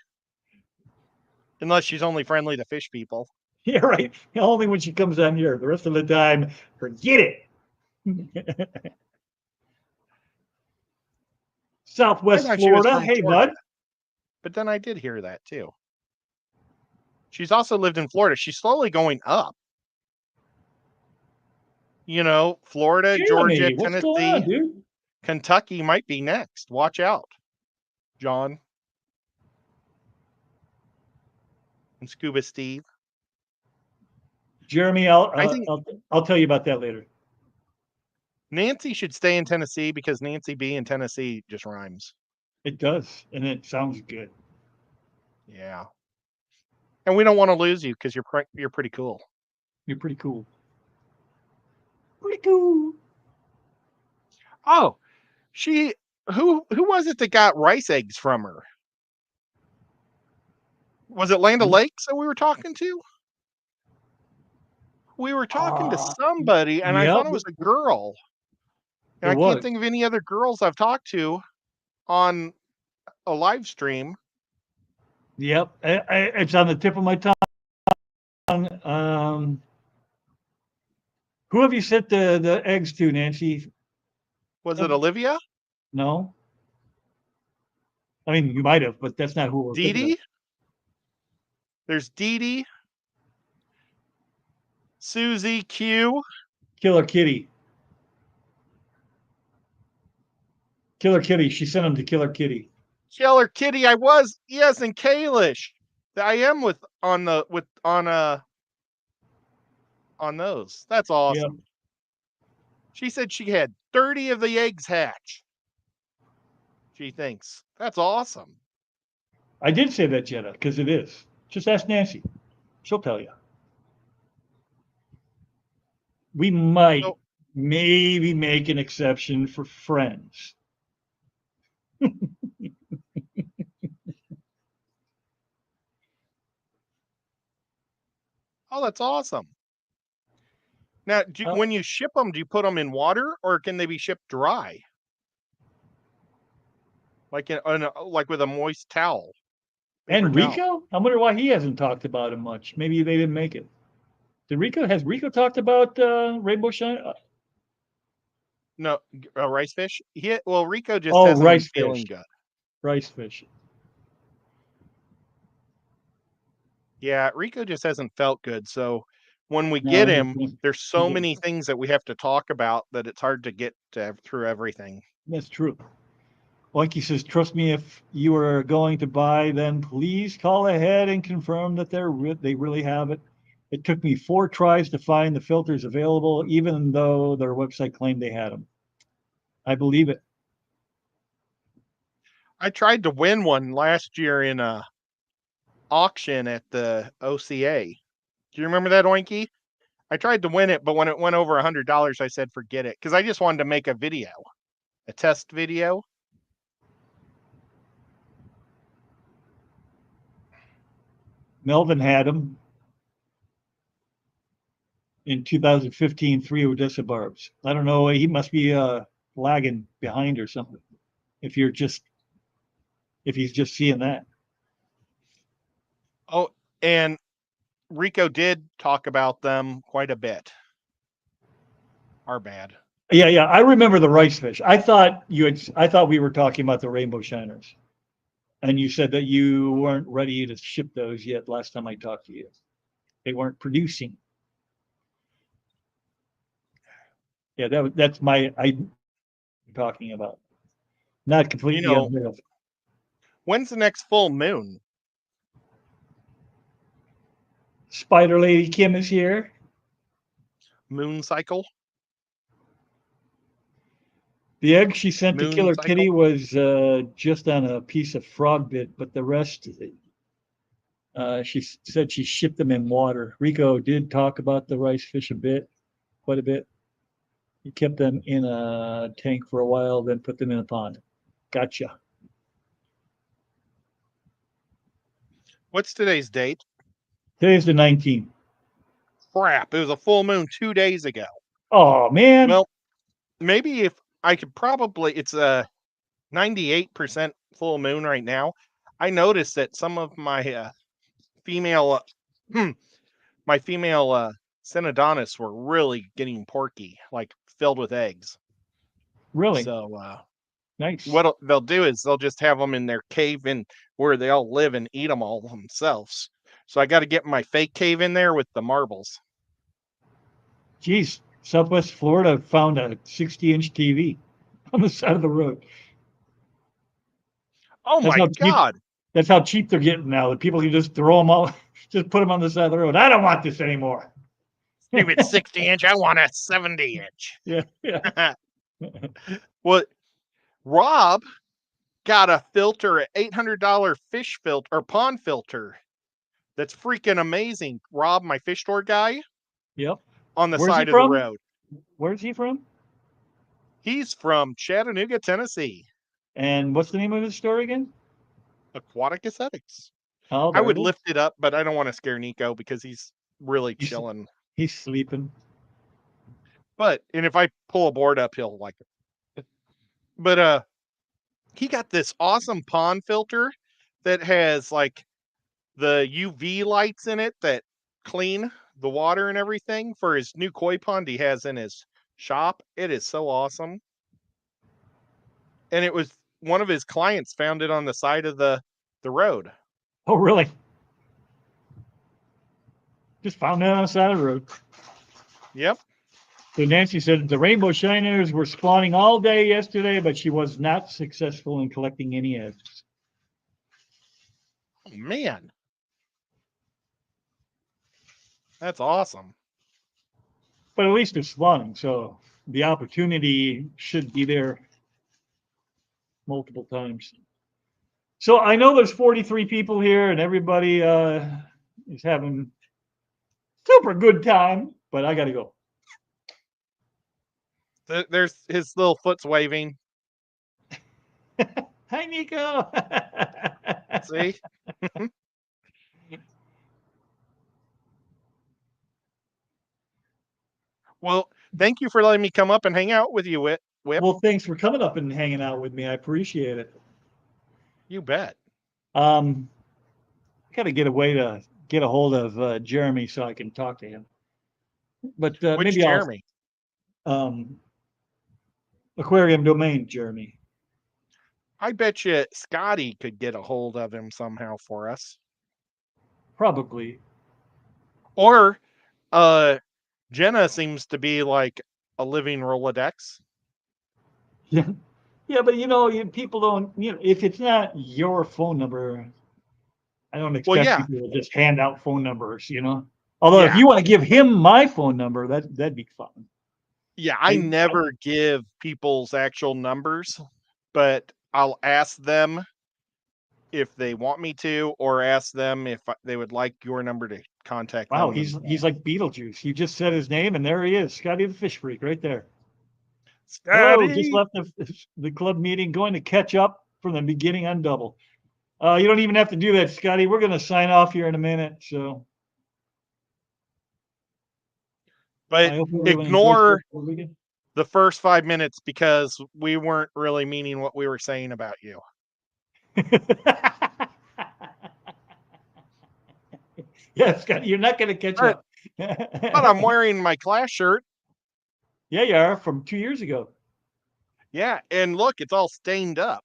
[SPEAKER 2] Unless she's only friendly to fish people.
[SPEAKER 1] Yeah, right. Only when she comes on here. The rest of the time, forget it. Southwest
[SPEAKER 2] I thought she was
[SPEAKER 1] Florida.
[SPEAKER 2] from
[SPEAKER 1] Hey,
[SPEAKER 2] Florida.
[SPEAKER 1] bud.
[SPEAKER 2] But then I did hear that too. She's also lived in Florida. She's slowly going up. You know, Florida, Georgia,
[SPEAKER 1] Jeremy, what's going
[SPEAKER 2] Tennessee,
[SPEAKER 1] on, dude?
[SPEAKER 2] Kentucky might be next. Watch out, John and Scuba Steve.
[SPEAKER 1] Jeremy,
[SPEAKER 2] I think
[SPEAKER 1] I'll tell you about that later.
[SPEAKER 2] Nancy should stay in Tennessee because Nancy B in Tennessee just rhymes.
[SPEAKER 1] It does, and it sounds good.
[SPEAKER 2] Yeah. And we don't want to lose you because you're pretty cool.
[SPEAKER 1] You're pretty cool. Pretty cool.
[SPEAKER 2] Oh, who was it that got rice eggs from her? Was it Land O'Lakes that we were talking to? We were talking to somebody, and I
[SPEAKER 1] yeah,
[SPEAKER 2] thought it was a girl. And I can't think of any other girls I've talked to on a live stream.
[SPEAKER 1] Yep, it's on the tip of my tongue. Who have you sent the eggs to, Nancy?
[SPEAKER 2] Was it Olivia?
[SPEAKER 1] No. I mean, you might have, but that's not who we're
[SPEAKER 2] Dee
[SPEAKER 1] thinking
[SPEAKER 2] Dee?
[SPEAKER 1] of.
[SPEAKER 2] There's Dee Dee. Susie Q.
[SPEAKER 1] Killer Kitty. Killer Kitty. She sent them to Killer Kitty.
[SPEAKER 2] Killer Kitty. I was, yes, and Kalish. I am on those. That's awesome. Yep. She said she had 30 of the eggs hatch. She thinks. That's awesome.
[SPEAKER 1] I did say that, Jenna, because it is. Just ask Nancy. She'll tell you. We might maybe make an exception for friends.
[SPEAKER 2] Oh, that's awesome. Now, when you ship them, do you put them in water or can they be shipped dry? Like like with a moist towel.
[SPEAKER 1] And Rico? I wonder why he hasn't talked about it much. Maybe they didn't make it. Has Rico talked about rainbow shine?
[SPEAKER 2] No, rice fish. Rico just hasn't been feeling good.
[SPEAKER 1] Rice fish.
[SPEAKER 2] Yeah, Rico just hasn't felt good. So when we get him, there's so many things that we have to talk about that it's hard to get through everything.
[SPEAKER 1] That's true. Oinky says, trust me, if you are going to buy, then please call ahead and confirm that they really have it. It took me 4 tries to find the filters available, even though their website claimed they had them. I believe it.
[SPEAKER 2] I tried to win one last year in a auction at the OCA. Do you remember that, Oinky? I tried to win it, but when it went over $100, I said forget it because I just wanted to make a video, a test video.
[SPEAKER 1] Melvin had them in 2015, 3 Odessa barbs. I don't know. He must be lagging behind or something. If he's just seeing that.
[SPEAKER 2] Oh, and Rico did talk about them quite a bit. Our bad.
[SPEAKER 1] Yeah. I remember the rice fish. I thought we were talking about the rainbow shiners. And you said that you weren't ready to ship those yet last time I talked to you. They weren't producing. Yeah, that's my I talking about. Not completely
[SPEAKER 2] You know,
[SPEAKER 1] unheard of.
[SPEAKER 2] When's the next full moon?
[SPEAKER 1] Spider Lady Kim is here.
[SPEAKER 2] Moon cycle?
[SPEAKER 1] The egg she sent to
[SPEAKER 2] Moon
[SPEAKER 1] Killer
[SPEAKER 2] cycle?
[SPEAKER 1] Kitty was just on a piece of frog bit, but the rest, she said she shipped them in water. Rico did talk about the rice fish quite a bit. He kept them in a tank for a while, then put them in a pond. Gotcha.
[SPEAKER 2] What's today's date?
[SPEAKER 1] Today's the 19th.
[SPEAKER 2] Crap, it was a full moon 2 days ago.
[SPEAKER 1] Oh, man.
[SPEAKER 2] Well, maybe if I could probably, it's a 98% full moon right now. I noticed that some of my female, my female Synodontists were really getting porky, like filled with eggs.
[SPEAKER 1] Really?
[SPEAKER 2] So
[SPEAKER 1] Nice.
[SPEAKER 2] what they'll do is they'll just have them in their cave in where they all live and eat them all themselves. So I got to get my fake cave in there with the marbles.
[SPEAKER 1] Geez, Southwest Florida found a 60-inch TV on the side of the road.
[SPEAKER 2] Oh
[SPEAKER 1] That's
[SPEAKER 2] my
[SPEAKER 1] how cheap.
[SPEAKER 2] God.
[SPEAKER 1] That's how cheap they're getting now. That people can just throw them out, just put them on the side of the road. I don't want this anymore.
[SPEAKER 2] Stupid 60-inch. I want a 70-inch.
[SPEAKER 1] Yeah, yeah.
[SPEAKER 2] Well, Rob got a filter, an $800 fish filter or pond filter. That's freaking amazing. Rob, my fish store guy,
[SPEAKER 1] Yep.
[SPEAKER 2] on the
[SPEAKER 1] Where's he
[SPEAKER 2] side of the
[SPEAKER 1] from?
[SPEAKER 2] road.
[SPEAKER 1] Where's he from?
[SPEAKER 2] He's from Chattanooga, Tennessee.
[SPEAKER 1] And what's the name of his store again?
[SPEAKER 2] Aquatic Aesthetics.
[SPEAKER 1] Oh,
[SPEAKER 2] I
[SPEAKER 1] there
[SPEAKER 2] would
[SPEAKER 1] it is.
[SPEAKER 2] lift it up, but I don't want to scare Nico because he's really
[SPEAKER 1] He's-
[SPEAKER 2] chilling.
[SPEAKER 1] He's sleeping.
[SPEAKER 2] And if I pull a board up, he'll like it. But he got this awesome pond filter that has like the UV lights in it that clean the water and everything for his new koi pond he has in his shop. It is so awesome. And it was one of his clients found it on the side of the road.
[SPEAKER 1] Oh, really? Just found that on the side of the road.
[SPEAKER 2] Yep.
[SPEAKER 1] So Nancy said the rainbow shiners were spawning all day yesterday, but she was not successful in collecting any eggs.
[SPEAKER 2] Oh, man. That's awesome.
[SPEAKER 1] But at least they're spawning, so the opportunity should be there multiple times. So I know there's 43 people here, and everybody is having super good time, but I got to go.
[SPEAKER 2] There's his little foot's waving.
[SPEAKER 1] Hi, Nico.
[SPEAKER 2] See? Well, thank you for letting me come up and hang out with you, Whip.
[SPEAKER 1] Well, thanks for coming up and hanging out with me. I appreciate it.
[SPEAKER 2] You bet.
[SPEAKER 1] I got to get a way to get a hold of Jeremy so I can talk to him. But
[SPEAKER 2] Which
[SPEAKER 1] maybe
[SPEAKER 2] Jeremy?
[SPEAKER 1] I'll Aquarium Domain Jeremy.
[SPEAKER 2] I bet you Scotty could get a hold of him somehow for us.
[SPEAKER 1] Probably.
[SPEAKER 2] Or Jenna seems to be like a living Rolodex.
[SPEAKER 1] Yeah. Yeah, but people don't, if it's not your phone number, I don't expect people to just hand out phone numbers, Although if you want to give him my phone number, that'd be fun.
[SPEAKER 2] Yeah, I never give people's actual numbers, but I'll ask them if they want me to, or ask them if they would like your number to contact them.
[SPEAKER 1] Wow, he's like Beetlejuice. You just said his name, and there he is, Scotty the Fish Freak, right there.
[SPEAKER 2] Scotty!
[SPEAKER 1] Hello, just left the club meeting, going to catch up from the beginning on double. You don't even have to do that, Scotty. We're going to sign off here in a minute. So,
[SPEAKER 2] but ignore the first 5 minutes because we weren't really meaning what we were saying about you.
[SPEAKER 1] Yeah, Scotty, you're not going to catch up.
[SPEAKER 2] But I'm wearing my class shirt.
[SPEAKER 1] Yeah, you are, from 2 years ago.
[SPEAKER 2] Yeah, and look, it's all stained up.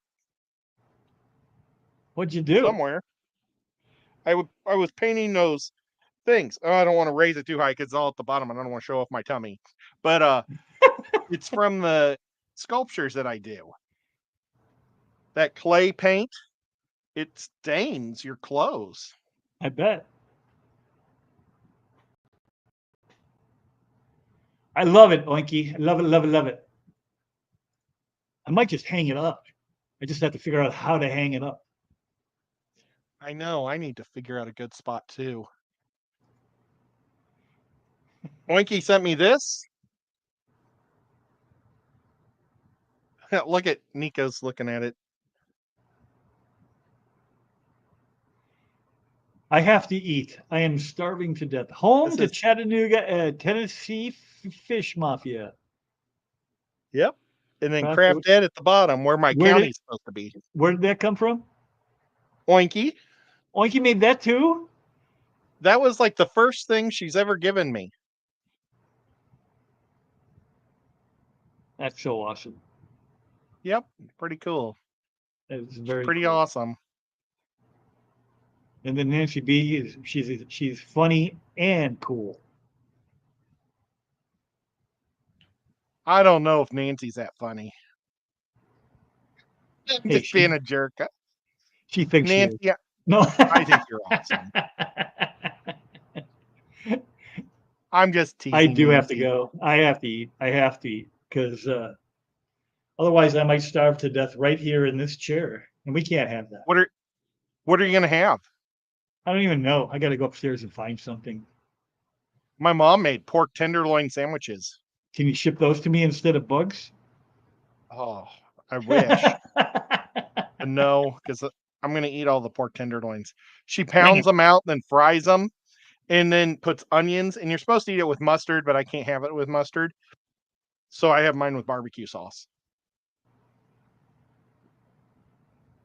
[SPEAKER 1] What'd you do?
[SPEAKER 2] Somewhere. I was painting those things. Oh, I don't want to raise it too high because it's all at the bottom. I don't want to show off my tummy. But It's from the sculptures that I do. That clay paint, it stains your clothes.
[SPEAKER 1] I bet. I love it, Oinky. I love it, love it, love it. I might just hang it up. I just have to figure out how to hang it up.
[SPEAKER 2] I know. I need to figure out a good spot too. Oinky sent me this. Look at Nico's looking at it.
[SPEAKER 1] I have to eat. I am starving to death. Home
[SPEAKER 2] This
[SPEAKER 1] to
[SPEAKER 2] is-
[SPEAKER 1] Chattanooga, Tennessee Fish Mafia.
[SPEAKER 2] Yep. And then
[SPEAKER 1] Craft-
[SPEAKER 2] Craft Ed at the bottom, where my
[SPEAKER 1] Where did-
[SPEAKER 2] county's supposed to be.
[SPEAKER 1] Where did that come from?
[SPEAKER 2] Oinky.
[SPEAKER 1] Oinky made that too?
[SPEAKER 2] That was like the first thing she's ever given me.
[SPEAKER 1] That's so awesome.
[SPEAKER 2] Yep. Pretty cool.
[SPEAKER 1] It's very
[SPEAKER 2] Pretty
[SPEAKER 1] cool.
[SPEAKER 2] awesome.
[SPEAKER 1] And then Nancy B is she's funny and cool.
[SPEAKER 2] I don't know if Nancy's that funny.
[SPEAKER 1] Hey,
[SPEAKER 2] Just being a jerk.
[SPEAKER 1] She thinks she is.
[SPEAKER 2] Nancy,
[SPEAKER 1] No,
[SPEAKER 2] I think you're awesome. I'm just teasing.
[SPEAKER 1] I do have to
[SPEAKER 2] Nancy.
[SPEAKER 1] go. I have to eat. I have to eat because otherwise I might starve to death right here in this chair, and we can't have that.
[SPEAKER 2] What are you gonna have?
[SPEAKER 1] I don't even know. I got to go upstairs and find something.
[SPEAKER 2] My mom made pork tenderloin sandwiches.
[SPEAKER 1] Can you ship those to me instead of bugs?
[SPEAKER 2] Oh, I wish. But no, because I'm gonna eat all the pork tenderloins. She pounds them out, then fries them, and then puts onions. And you're supposed to eat it with mustard, but I can't have it with mustard. So I have mine with barbecue sauce.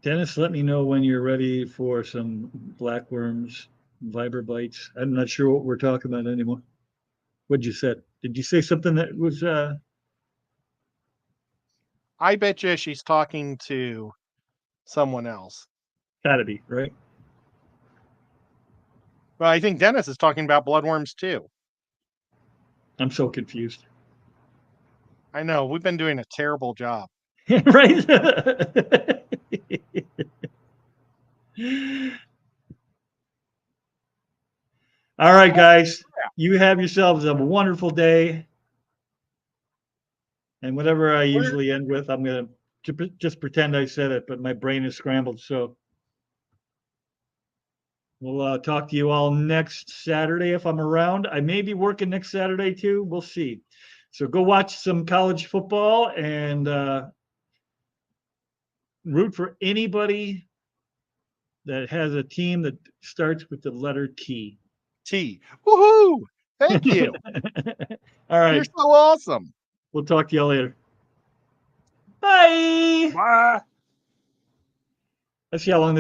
[SPEAKER 1] Dennis, let me know when you're ready for some blackworms, Viber bites. I'm not sure what we're talking about anymore. What'd you say? Did you say something that was
[SPEAKER 2] I bet you she's talking to someone else.
[SPEAKER 1] gotta be, right?
[SPEAKER 2] Well, I think Dennis is talking about bloodworms too.
[SPEAKER 1] I'm so confused.
[SPEAKER 2] I know we've been doing a terrible job.
[SPEAKER 1] Right? All right, guys. You have yourselves a wonderful day. And whatever I usually end with, I'm going to just pretend I said it, but my brain is scrambled. So we'll talk to you all next Saturday if I'm around. I may be working next Saturday too. We'll see. So go watch some college football and root for anybody that has a team that starts with the letter T.
[SPEAKER 2] T. Woohoo! Thank you.
[SPEAKER 1] All right.
[SPEAKER 2] You're so awesome.
[SPEAKER 1] We'll talk to y'all later. Bye.
[SPEAKER 2] Bye.
[SPEAKER 1] Let's see how long this